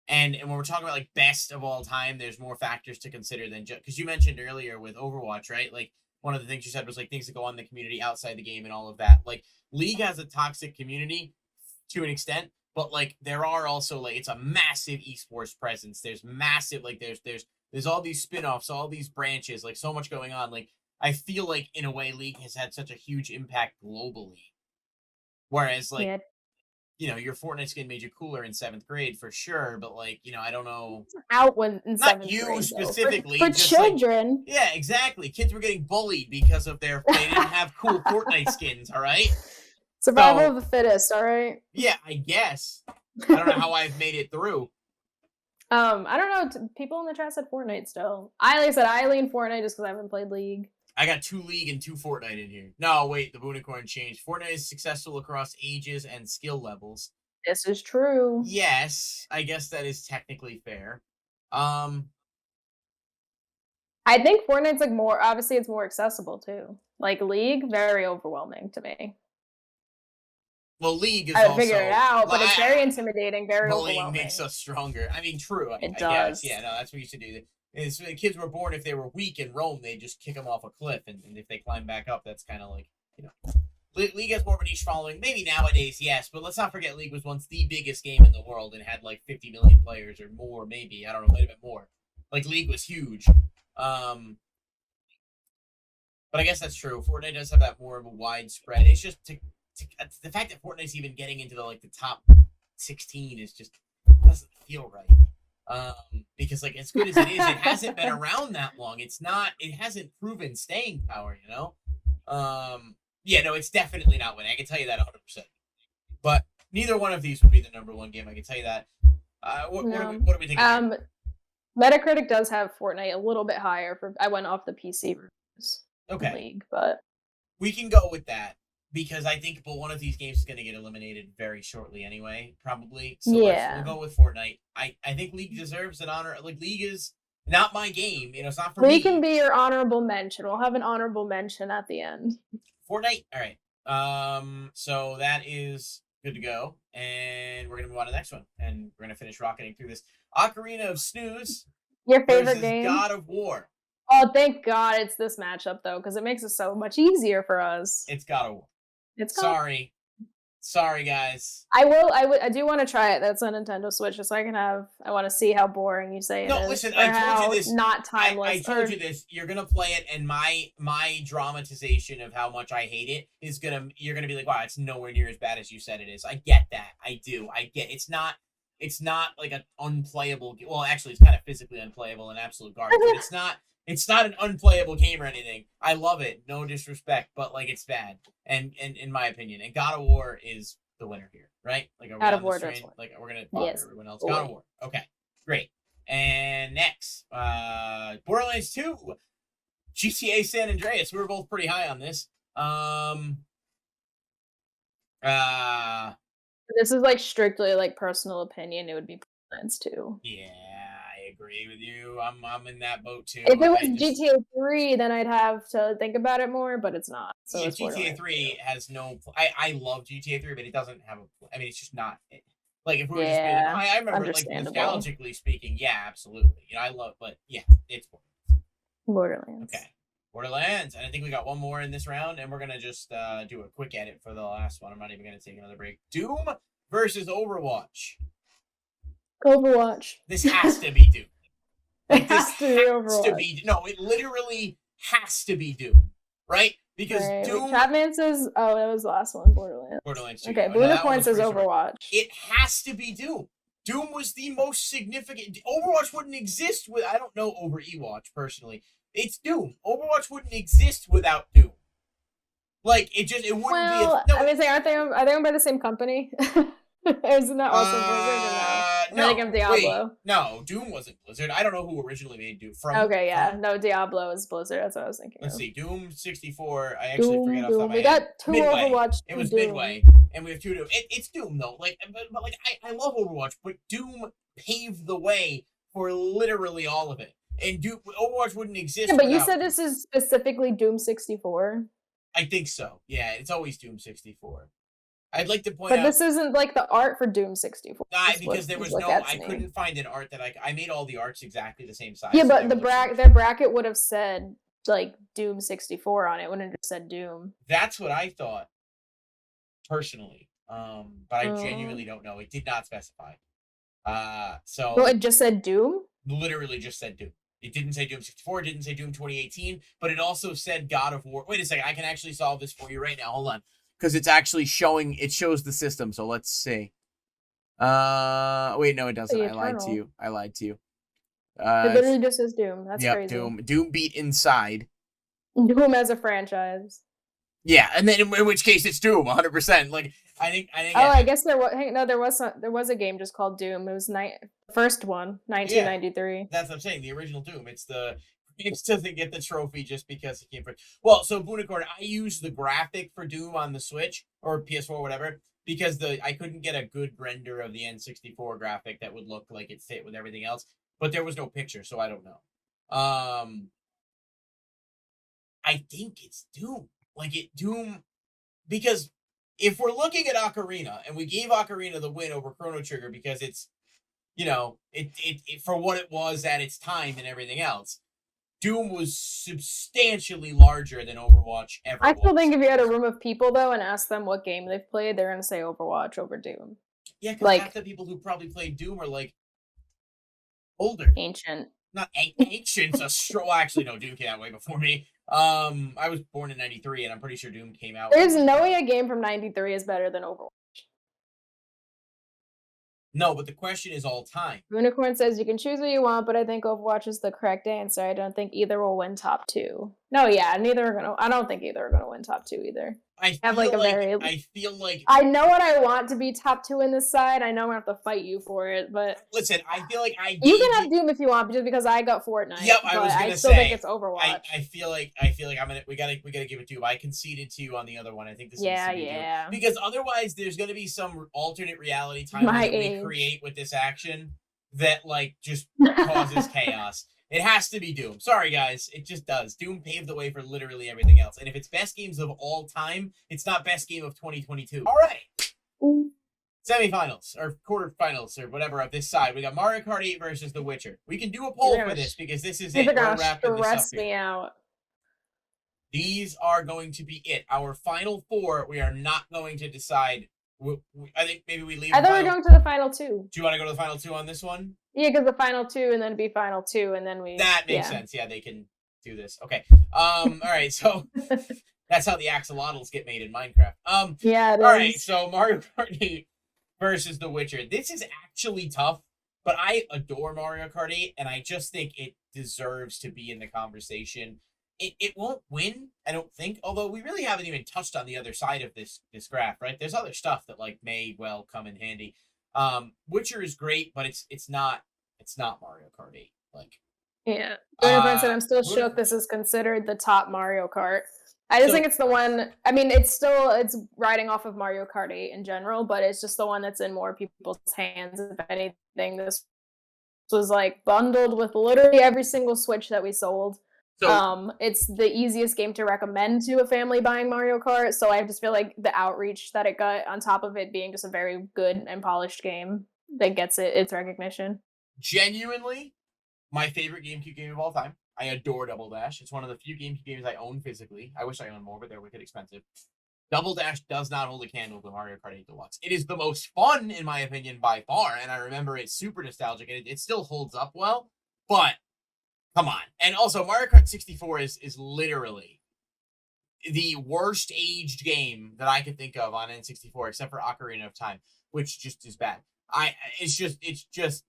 And when we're talking about like best of all time, there's more factors to consider than just, because you mentioned earlier with Overwatch, right? Like one of the things you said was like things that go on in the community outside the game and all of that. Like League has a toxic community to an extent, but like there are also like it's a massive esports presence. There's massive like there's all these spin-offs, all these branches, like so much going on. Like I feel like in a way League has had such a huge impact globally. Whereas like Yeah. you know, your Fortnite skin made you cooler in 7th grade for sure, but like, you know, I don't know. Out when in Not 7th you grade, specifically. for just children. like, yeah, exactly. Kids were getting bullied because of they didn't have cool Fortnite skins, all right? Survival of the fittest, all right? Yeah, I guess. I don't know how I've made it through. I don't know. People in the chat said Fortnite still. Like I said, I lean Fortnite just because I haven't played League. I got 2 League and 2 Fortnite in here. No, wait, the Boonicorn changed. Fortnite is successful across ages and skill levels. This is true. Yes, I guess that is technically fair. I think Fortnite's like more, obviously it's more accessible too. Like League, very overwhelming to me. Well, League is I also... figured it out, but it's very intimidating, very bullying overwhelming. makes us stronger. I mean, true. I does. Guess. Yeah, no, that's what we used to do. Is the kids were born, if they were weak in Rome, they just kick them off a cliff, and if they climb back up, that's kind of like, you know. League has more of a niche following. Maybe nowadays, yes, but let's not forget League was once the biggest game in the world and had like 50 million players or more, maybe. I don't know, might have been more. Like, League was huge. But I guess that's true. Fortnite does have that more of a widespread. It's just the fact that Fortnite's even getting into the top 16 is just doesn't feel right. Because like as good as it is, it hasn't been around that long. It hasn't proven staying power, you know? Yeah, no, it's definitely not winning. I can tell you that 100%. But neither one of these would be the number 1 game. I can tell you that. What are we thinking? Metacritic does have Fortnite a little bit higher. I went off the PC reviews. Okay. League, but we can go with that because I think one of these games is going to get eliminated very shortly anyway, probably. So we'll go with Fortnite. I think League deserves an honor. Like League is not my game. You know, it's not for me. League can be your honorable mention. We'll have an honorable mention at the end. Fortnite. All right. So that is good to go, and we're gonna move on to the next one, and we're gonna finish rocketing through this. Ocarina of Snooze. Your favorite game? God of War. Oh, thank God it's this matchup though, because it makes it so much easier for us. It's God of War. Sorry, guys. I do want to try it. That's on Nintendo Switch, just so I want to see how boring you say it is. No, listen, I told you this. Not timeless. I told you this. You're gonna play it, and my dramatization of how much I hate it is you're gonna be like, wow, it's nowhere near as bad as you said it is. I get that. I do. I get. It's not like an unplayable. Well, actually, it's kind of physically unplayable and absolute garbage. But it's not an unplayable game or anything. I love it. No disrespect, but like it's bad. And in my opinion, and God of War is the winner here, right? Like God of War. Like we're gonna talk to everyone else. God of War. Okay, great. And next, Borderlands 2, GTA San Andreas. We were both pretty high on this. This is like strictly like personal opinion. It would be Borderlands 2. Yeah. I agree with you. I'm in that boat too. If it was GTA 3, then I'd have to think about it more, but it's not. So yeah, GTA 3 has no. I love GTA 3, but it doesn't have a. I mean, it's just not. Like if we were just being, I remember like nostalgically speaking, yeah, absolutely. You know, I love, but yeah, it's Borderlands. Okay, Borderlands, and I think we got one more in this round, and we're gonna just do a quick edit for the last one. I'm not even gonna take another break. Doom versus Overwatch. Overwatch. This has to be Doom. Like, it has to be Overwatch. No, it literally has to be Doom, right? Because Doom. Catman says, "Oh, that was the last one." Borderlands. Borderlands 2. Okay, Blue says Overwatch. It has to be Doom. Doom was the most significant. Overwatch wouldn't exist with. I don't know over Ewatch personally. It's Doom. Overwatch wouldn't exist without Doom. Like it wouldn't be. I was say, are they owned by the same company? Isn't that also Blizzard? No, thinking of Diablo. wait, no, Doom wasn't Blizzard. I don't know who originally made Doom. No, Diablo is Blizzard. That's what I was thinking. Let's of. see, Doom 64. I actually forget off the top of my We head. got 2 Midway. Overwatch. It was Doom. Midway, and we have 2 Doom. It's Doom though. Like, but like I love Overwatch, but Doom paved the way for literally all of it. And Overwatch wouldn't exist. Yeah, but you said this is specifically Doom 64. I think so. Yeah, it's always Doom 64. I'd like to point out. But this isn't like the art for Doom 64. Nah, because there was no. I couldn't find an art that I made all the arts exactly the same size. Yeah, but their bracket would have said like Doom 64 on it. Wouldn't have just said Doom. That's what I thought, personally. But I genuinely don't know. It did not specify. So. Well, it just said Doom. Literally just said Doom. It didn't say Doom 64, it didn't say Doom 2018, but it also said God of War. Wait a second, I can actually solve this for you right now. Hold on. Because it's actually showing, it shows the system, so let's see. Wait, no, it doesn't. I lied to you. It literally just says Doom. That's crazy. Doom beat Inside. Doom as a franchise. Yeah, and then in which case it's Doom, 100%. Like, I think. I guess there was. Hey, no, there was a game just called Doom. It was the first one, 1993. Yeah, that's what I'm saying. The original Doom. It doesn't get the trophy just because it came from. Well, so Boonicorn, I used the graphic for Doom on the Switch or PS4, or whatever, because I couldn't get a good render of the N64 graphic that would look like it fit with everything else. But there was no picture, so I don't know. I think it's Doom. Doom, because if we're looking at Ocarina, and we gave Ocarina the win over Chrono Trigger because it's, it for what it was at its time and everything else, Doom was substantially larger than Overwatch ever was. I still think if you had a room of people, though, and asked them what game they've played, they're going to say Overwatch over Doom. Yeah, because half the people who probably played Doom are, older. Ancient. Not ancient. Actually, no, Doom came out way before me. I was born in 93, and I'm pretty sure Doom came out. There's no way a game from 93 is better than Overwatch. No, but the question is all time. Unicorn says you can choose what you want, but I think Overwatch is the correct answer. I don't think either will win top 2. No, yeah, neither are gonna. I don't think either are gonna win top 2 either. I feel like I know what I want to be top 2 in this side. I know I'm gonna have to fight you for it, but listen, I feel like you can have Doom if you want, just because I got Fortnite. Yep, I still think it's Overwatch. I feel like we gotta give it to you. I conceded to you on the other one. I think this yeah. Doom. Because otherwise there's gonna be some alternate reality timeline that we create with this action that just causes chaos. It has to be Doom. Sorry, guys. It just does. Doom paved the way for literally everything else. And if it's best games of all time, it's not best game of 2022. All right. Semifinals or quarterfinals or whatever of this side. We got Mario Kart 8 versus The Witcher. We can do a poll for this because this is it. We're wrapping this up here. Me out. These are going to be it. Our final 4. We are not going to decide. I think maybe we leave. I thought we were going to the final 2. Do you want to go to the final 2 on this one? Yeah, because the final 2 and then be final 2 and then we. That makes sense. Yeah, they can do this. Okay. All right. So that's how the axolotls get made in Minecraft. Yeah. All right. So Mario Kart 8 versus The Witcher. This is actually tough, but I adore Mario Kart 8, and I just think it deserves to be in the conversation. It won't win, I don't think, although we really haven't even touched on the other side of this graph, right? There's other stuff that may well come in handy. Witcher is great, but it's not Mario Kart 8. Yeah. Said, I'm still shook this is considered the top Mario Kart. I just think it's the one. I mean, it's riding off of Mario Kart 8 in general, but it's just the one that's in more people's hands. If anything, this was bundled with literally every single Switch that we sold. So, it's the easiest game to recommend to a family buying Mario Kart, so I just feel like the outreach that it got on top of it being just a very good and polished game that gets its recognition. Genuinely, my favorite GameCube game of all time. I adore Double Dash. It's one of the few GameCube games I own physically. I wish I owned more, but they're wicked expensive. Double Dash does not hold a candle to Mario Kart 8 Deluxe. It is the most fun, in my opinion, by far, and I remember it's super nostalgic, and it still holds up well, but come on. And also, Mario Kart 64 is literally the worst aged game that I could think of on N64, except for Ocarina of Time, which just is bad. It's just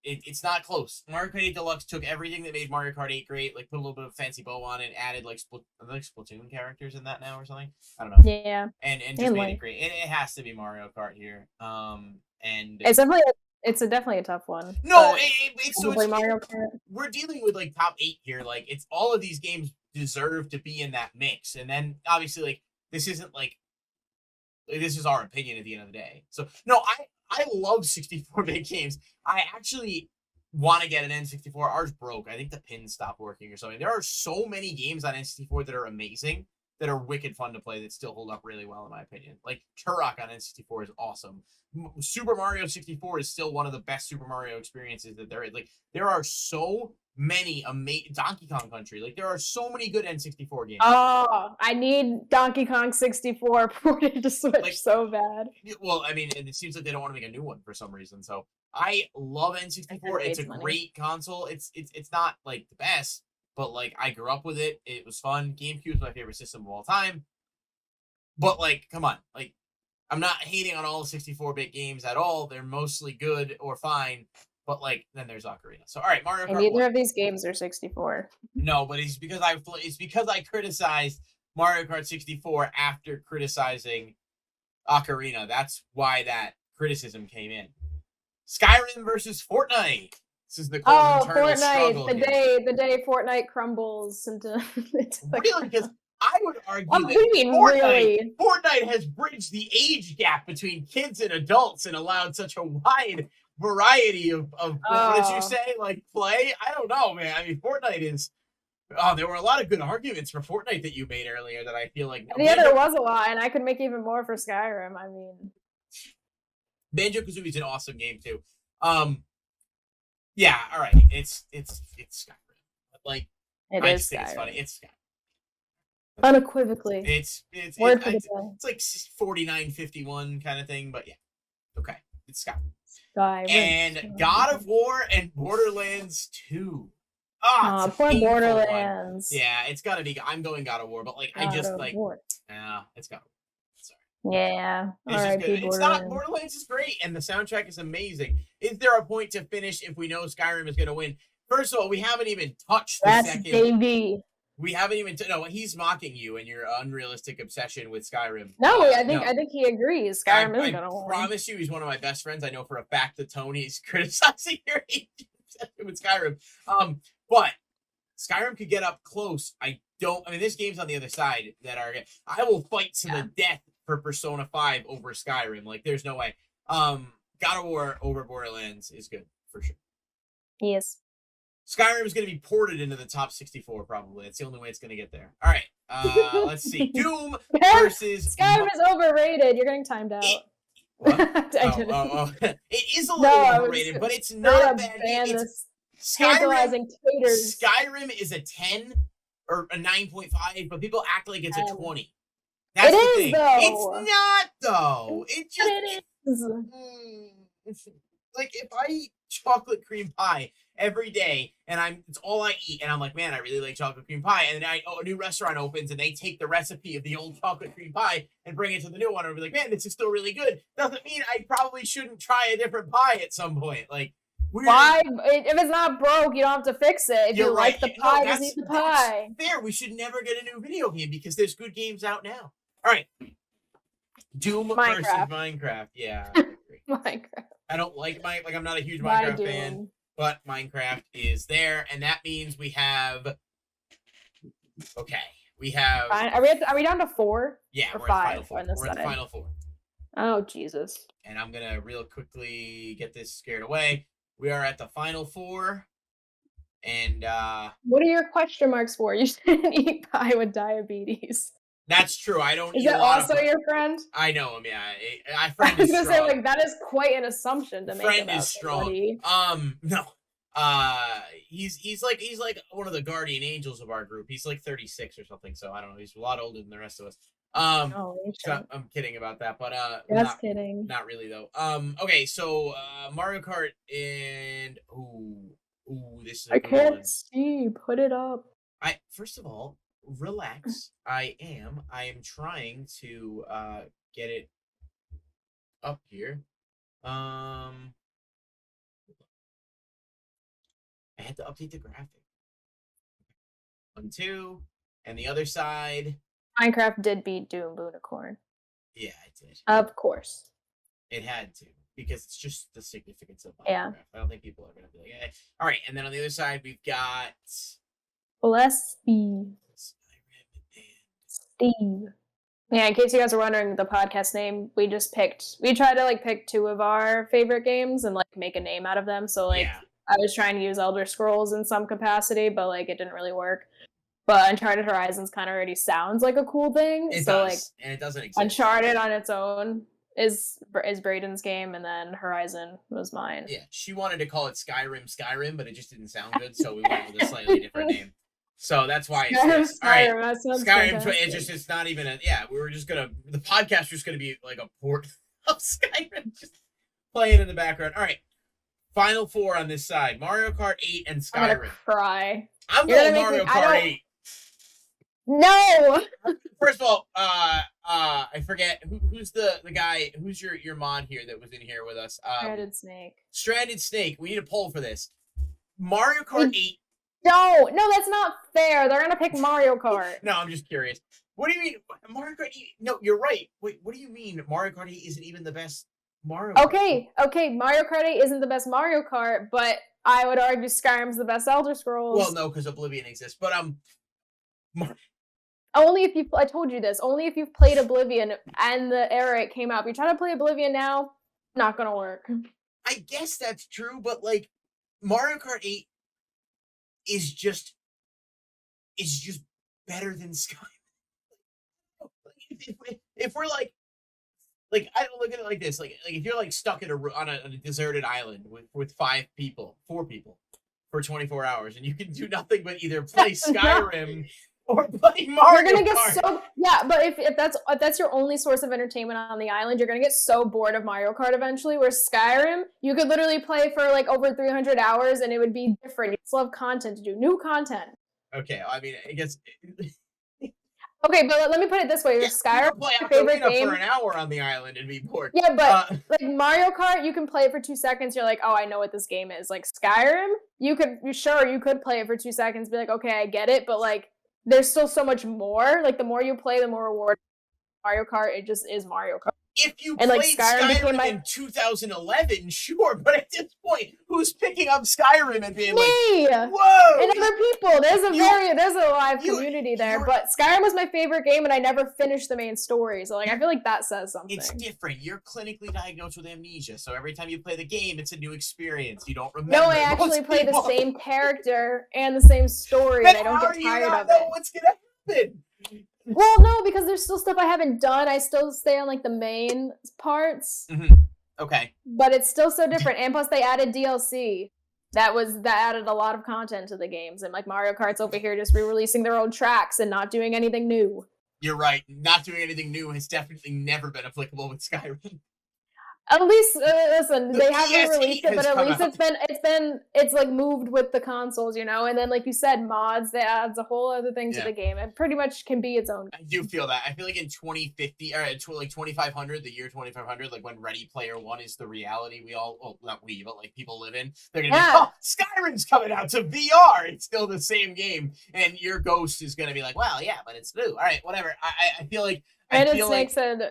It's not close. Mario Kart 8 Deluxe took everything that made Mario Kart 8 great, like put a little bit of fancy bow on it, added like Splatoon characters in that now or something. I don't know. Yeah, and just made it great. It has to be Mario Kart here. And it's definitely a tough one. No, we're dealing with like top 8 here. Like it's all of these games deserve to be in that mix, and then obviously like this isn't like this is our opinion at the end of the day. So no, I love 64-bit games. I actually want to get an N64. Ours broke. I think the pins stopped working or something. There are so many games on N64 that are amazing, that are wicked fun to play, that still hold up really well in my opinion. Like Turok on N64 is awesome. Super Mario 64 is still one of the best Super Mario experiences that there is. Like there are so many amazing Donkey Kong Country. Like there are so many good N64 games. Oh, I need Donkey Kong 64 ported to Switch like, so bad. Well, I mean, and it seems like they don't want to make a new one for some reason. So I love N64. It's a great console. It's not like the best, but like I grew up with it. It was fun. GameCube is my favorite system of all time. But like, come on, like I'm not hating on all the 64-bit games at all. They're mostly good or fine. But like, then there's Ocarina. So all right, Mario Kart. And neither of these games are 64. No, but it's because I criticized Mario Kart 64 after criticizing Ocarina. That's why that criticism came in. Skyrim versus Fortnite. This is the Fortnite, struggle the day Fortnite crumbles into really, because I would argue that Fortnite has bridged the age gap between kids and adults and allowed such a wide variety of what did you say? Like play? I don't know, man. I mean, Fortnite is. Oh, there were a lot of good arguments for Fortnite that you made earlier that I feel like. Yeah, there was a lot, and I could make even more for Skyrim. I mean, Banjo-Kazooie is an awesome game too. Yeah, all right. It's Skyrim. Like I just think it's funny. It's Skyrim. Unequivocally. It's like 49-51 kind of thing, but yeah. Okay. It's Skyrim. And God of War and Borderlands 2. Poor Borderlands. Yeah, it's gotta be. I'm going God of War, but like it's God of War. Sorry. Yeah. It's just good. It's not. Borderlands is great, and the soundtrack is amazing. Is there a point to finish if we know Skyrim is gonna win? First of all, we haven't even touched the second. Baby. We haven't even. No, he's mocking you and your unrealistic obsession with Skyrim. No, I think he agrees. Skyrim is gonna win. I promise you, he's one of my best friends. I know for a fact that Tony is criticizing your obsession with Skyrim. But Skyrim could get up close. I mean, this game's on the other side that are. I will fight to the death for Persona 5 over Skyrim. Like, there's no way. God of War over Borderlands is good for sure. Yes. Skyrim is going to be ported into the top 64 probably. That's the only way it's going to get there. All right. Let's see. Doom versus Skyrim is overrated. You're getting timed out. It is a little overrated, but it's not bad. It's Skyrim is a 10 or a 9.5, but people act like it's a 20. That's the thing. Though. It's not though. It just it is. Like if I eat chocolate cream pie every day and it's all I eat and I'm like, man, I really like chocolate cream pie, and then a new restaurant opens and they take the recipe of the old chocolate cream pie and bring it to the new one and be like, man, this is still really good. Doesn't mean I probably shouldn't try a different pie at some point. Like, why? If it's not broke, you don't have to fix it. If you like the pie, just eat the pie. Fair. We should never get a new video game because there's good games out now. All right. Doom versus Minecraft. Yeah. Minecraft. I don't like I'm not a huge Minecraft fan, but Minecraft is there, and that means we have. Okay, we have. Are we down to 4? Yeah, or 5. We're at the final 4. Oh Jesus! And I'm gonna real quickly get this scared away. We are at the final 4, and what are your question marks for? You shouldn't eat pie with diabetes. That's true. I don't. Is it also your friend? I know him. Yeah, I was gonna say that is quite an assumption to make. Friend is strong. No. He's like one of the guardian angels of our group. He's like 36 or something. So I don't know. He's a lot older than the rest of us. So I'm kidding about that, but kidding. Not really though. Okay, so Mario Kart and this is. I can't see. Put it up. First of all. Relax. I am trying to get it up here. I had to update the graphic. 1, 2, and the other side. Minecraft did beat Doom Unicorn. Yeah, it did. Of course. It had to, because it's just the significance of Minecraft. Yeah. I don't think people are going to be like, eh. All right, and then on the other side, we've got... Bless me. Steve. Yeah, in case you guys are wondering the podcast name, we tried to like pick 2 of our favorite games and like make a name out of them. So like I was trying to use Elder Scrolls in some capacity, but like it didn't really work. But Uncharted Horizons kind of already sounds like a cool thing. It so does, like and it doesn't exist. Uncharted on its own is Brayden's game, and then Horizon was mine. Yeah, she wanted to call it Skyrim, but it just didn't sound good, so we went with a slightly different name. So that's why it's this. All right, Skyrim. It's not even a. Yeah, we were just gonna. The podcast was just gonna be like a port of Skyrim, just playing in the background. All right, final 4 on this side: Mario Kart 8 and Skyrim. I'm gonna cry. I'm going Mario Kart 8. No. First of all, I forget who's the guy. Who's your mod here that was in here with us? Stranded Snake. We need a poll for this. Mario Kart 8. No, that's not fair. They're gonna pick Mario Kart. No, I'm just curious. What do you mean Mario Kart 8? No, you're right. Wait, what do you mean Mario Kart 8 isn't even the best Mario Kart? Okay, Mario Kart 8 isn't the best Mario Kart, but I would argue Skyrim's the best Elder Scrolls. Well, no, because Oblivion exists. But only if you. I told you this. Only if you've played Oblivion and the era it came out. If you try to play Oblivion now, not gonna work. I guess that's true, but like Mario Kart 8 is just better than Skyrim. If we're like I don't look at it like this. Like if you're like stuck on a deserted island with 4 people for 24 hours, and you can do nothing but either play Skyrim or play Mario You're gonna get Kart. but if that's your only source of entertainment on the island, you're gonna get so bored of Mario Kart eventually. Where Skyrim, you could literally play for like over 300 hours and it would be different. You still have content to do, new content. Okay, I mean, I guess. Okay, but let me put it this way: Skyrim, play your favorite game for an hour on the island and be bored. Yeah, but like Mario Kart, you can play it for 2 seconds. You're like, oh, I know what this game is. Like Skyrim, you could play it for 2 seconds, be like, okay, I get it, but like. There's still so much more. Like the more you play, the more reward. Mario Kart, it just is Mario Kart. If you played Skyrim in 2011, sure, but at this point, who's picking up Skyrim and being like, whoa! And other people. There's a live community there, but Skyrim was my favorite game, and I never finished the main story, so like I feel like that says something. It's different. You're clinically diagnosed with amnesia, so every time you play the game, it's a new experience. You don't remember. No, I actually play the same character and the same story, and I don't get tired of it. What's gonna happen? Well, no, because there's still stuff I haven't done. I still stay on like the main parts. Mm-hmm. Okay. But it's still so different, and plus they added DLC. That added a lot of content to the games, and like Mario Kart's over here just re-releasing their old tracks and not doing anything new. You're right. Not doing anything new has definitely never been applicable with Skyrim. At least, listen, they haven't released it, but at least it's like moved with the consoles, you know? And then, like you said, mods, that adds a whole other thing to the game. It pretty much can be its own. I do feel that. I feel like in 2050, or like 2500, the year 2500, like when Ready Player One is the reality we all, well, not we, but like people live in, they're going to be, oh, Skyrim's coming out to VR. It's still the same game. And your ghost is going to be like, well, yeah, but it's new. All right, whatever. I feel like... Snake said...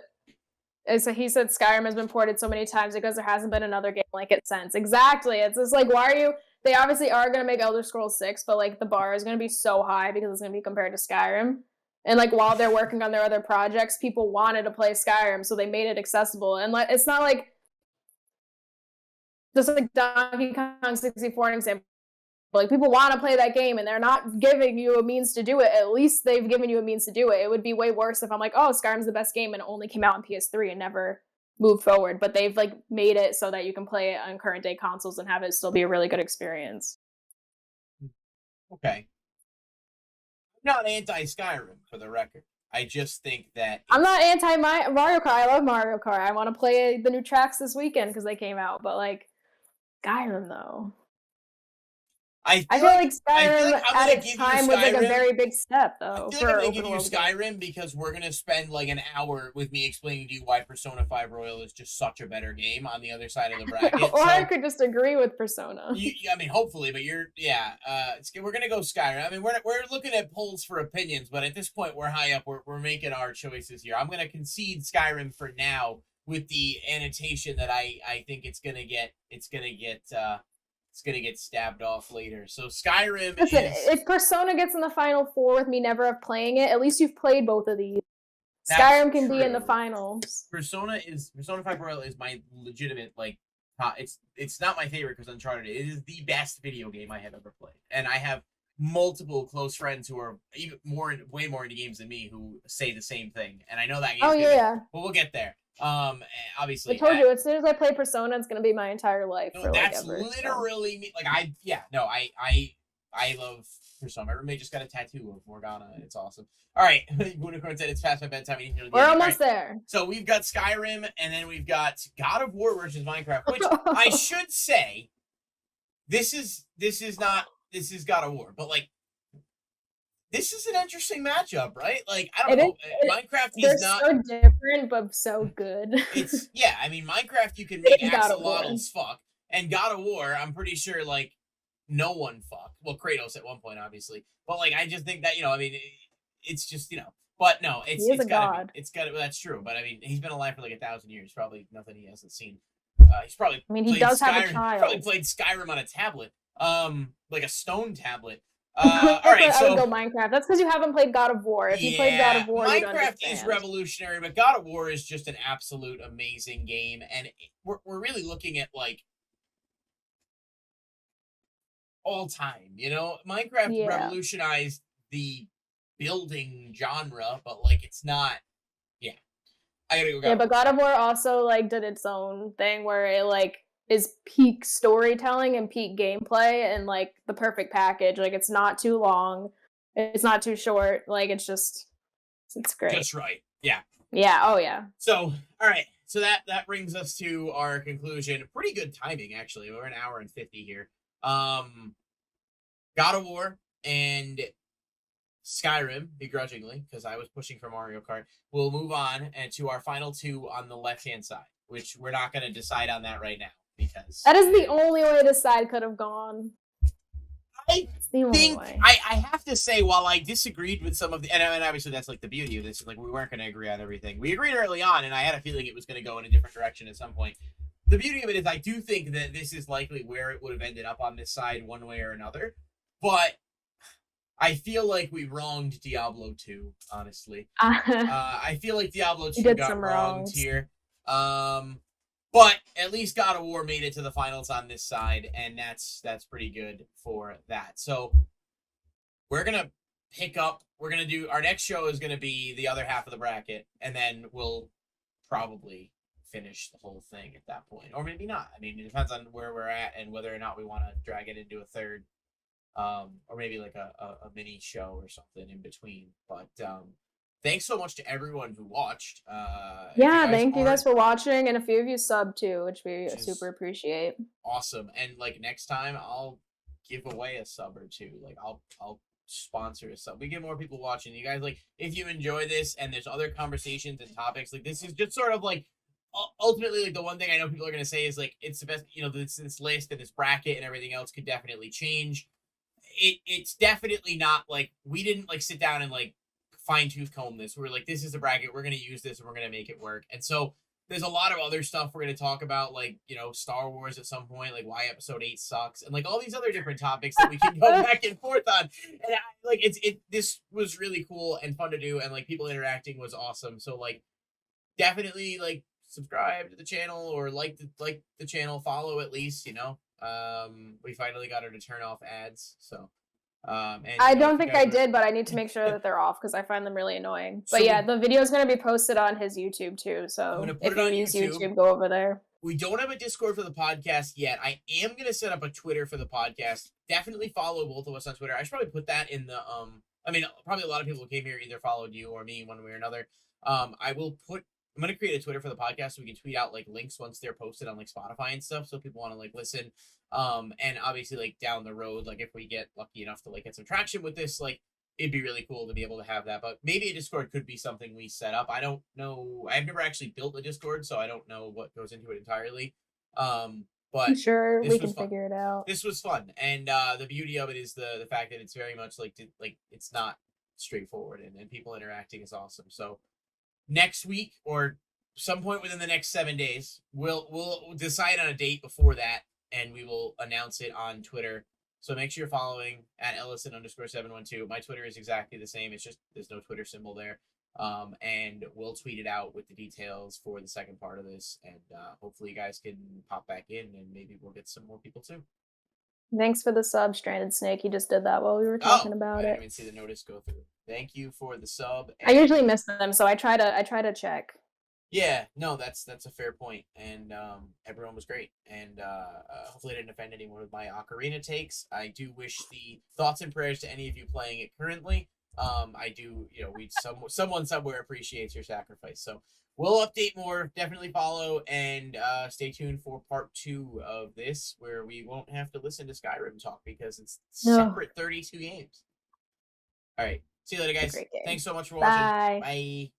So he said Skyrim has been ported so many times because there hasn't been another game like it since. Exactly. It's just like, why are you... They obviously are going to make Elder Scrolls 6, but like the bar is going to be so high because it's going to be compared to Skyrim. And like while they're working on their other projects, people wanted to play Skyrim, so they made it accessible. And like it's not like... Just like Donkey Kong 64, an example. Like, people want to play that game, and they're not giving you a means to do it. At least they've given you a means to do it. It would be way worse if I'm like, oh, Skyrim's the best game, and it only came out on PS3 and never moved forward. But they've, like, made it so that you can play it on current-day consoles and have it still be a really good experience. Okay. I'm not anti-Skyrim, for the record. I just think that... I'm not anti-Mario Kart. I love Mario Kart. I want to play the new tracks this weekend because they came out. But, like, Skyrim, though... I feel like Skyrim I'm at its time was like a very big step, though. I feel like I'm gonna give you Skyrim because we're gonna spend like an hour with me explaining to you why Persona 5 Royal is just such a better game on the other side of the bracket. Or I could just agree with Persona. I mean, hopefully, but we're gonna go Skyrim. I mean, we're looking at polls for opinions, but at this point, we're high up. We're making our choices here. I'm gonna concede Skyrim for now, with the annotation that I think it's gonna get stabbed off later. So Skyrim. Listen, if Persona gets in the final four with me never have playing it, at least you've played both of these. Skyrim can be in the finals. Persona 5 Royal is my legitimate it's not my favorite because Uncharted. It is the best video game I have ever played, and I have multiple close friends who are way more into games than me who say the same thing. And I know that game. Oh yeah. But we'll get there. Obviously, I told you as soon as I play Persona, it's gonna be my entire life. No, that's literally me. Like I love Persona. My roommate just got a tattoo of Morgana. It's awesome. All right, Unicorn said it's past my bedtime. We're almost there. So we've got Skyrim, and then we've got God of War versus Minecraft. Which I should say, this is God of War, but like, this is an interesting matchup, right? Like, I don't know. Minecraft is not so different, but so good. I mean, Minecraft you can make axolotls fuck, and God of War, I'm pretty sure like no one fuck. Well, Kratos at one point, obviously, but like I just think that I mean, it's just but no, it's gotta be. It's gotta. Well, that's true, but I mean, he's been alive for like 1,000 years. Probably nothing he hasn't seen. He's probably. I mean, he does have a child. Probably played Skyrim on a tablet, like a stone tablet. All right, I would go Minecraft. That's because you haven't played God of War. If you played God of War, Minecraft is revolutionary, but God of War is just an absolute amazing game, and we're really looking at like all time. Minecraft revolutionized the building genre, but like it's not. I gotta go. But God of War also like did its own thing where it like is peak storytelling and peak gameplay and like the perfect package. Like it's not too long, it's not too short. Like it's great. Just right. Yeah. Yeah. Oh yeah. So all right. So that brings us to our conclusion. Pretty good timing, actually. We're an hour and 50 here. God of War and Skyrim, begrudgingly, because I was pushing for Mario Kart. We'll move on and to our final two on the left-hand side, which we're not going to decide on that right now because that is the only way this side could have gone. I think I have to say, while I disagreed with some of the, and obviously that's like the beauty of this, like we weren't going to agree on everything. We agreed early on, and I had a feeling it was going to go in a different direction at some point. The beauty of it is I do think that this is likely where it would have ended up on this side one way or another, but I feel like we wronged Diablo 2, honestly. I feel like Diablo 2 got wronged here. But at least God of War made it to the finals on this side, and that's pretty good for that. So we're going to pick up, our next show is going to be the other half of the bracket, and then we'll probably finish the whole thing at that point. Or maybe not. I mean, it depends on where we're at and whether or not we want to drag it into a third. Or maybe like a mini show or something in between. But thanks so much to everyone who watched. Thank you guys for watching, and a few of you subbed too, which we super appreciate. Awesome. And like next time, I'll give away a sub or two. Like I'll sponsor a sub. We get more people watching. You guys, like, if you enjoy this and there's other conversations and topics, like this is just sort of like ultimately, like the one thing I know people are gonna say is like it's the best. This list and this bracket and everything else could definitely change. It's definitely not like we didn't like sit down and like fine tooth comb this. We're like, this is a bracket. We're going to use this and we're going to make it work. And so there's a lot of other stuff we're going to talk about, like, Star Wars at some point, like why episode 8 sucks and like all these other different topics that we can go back and forth on. And this was really cool and fun to do. And like people interacting was awesome. So like definitely like subscribe to the channel or like the channel, follow at least, we finally got her to turn off ads, so I don't think I did, but I need to make sure that they're off because I find them really annoying. But yeah, the video is going to be posted on his YouTube too, so if you use YouTube, go over there. We don't have a Discord for the podcast yet. I am going to set up a Twitter for the podcast. Definitely follow both of us on Twitter. I should probably put that in the I mean, probably a lot of people who came here either followed you or me one way or another. I will put I'm gonna create a Twitter for the podcast so we can tweet out like links once they're posted on like Spotify and stuff, so people want to like listen. And obviously like down the road, like if we get lucky enough to like get some traction with this, like it'd be really cool to be able to have that. But maybe a Discord could be something we set up. I don't know. I've never actually built a Discord, so I don't know what goes into it entirely. But I'm sure we can fun. figure it out. This was fun, and the beauty of it is the fact that it's very much like it's not straightforward, and people interacting is awesome. So next week or some point within the next 7 days, we'll decide on a date before that, and we will announce it on Twitter. So make sure you're following at Ellison_712. My Twitter is exactly the same. It's just there's no Twitter symbol there. And we'll tweet it out with the details for the second part of this, and hopefully you guys can pop back in, and maybe we'll get some more people too. Thanks for the sub, Stranded Snake. You just did that while we were talking about I it. didn't even see the notice go through. Thank you for the sub. I usually miss them, so I try to check. Yeah, no, that's a fair point, and everyone was great, and hopefully I didn't offend anyone with my Ocarina takes. I do wish the thoughts and prayers to any of you playing it currently. I do, someone somewhere appreciates your sacrifice, so we'll update more. Definitely follow and stay tuned for part 2 of this, where we won't have to listen to Skyrim talk because it's separate 32 games. All right, see you later, guys. Thanks so much for watching. Bye. Bye.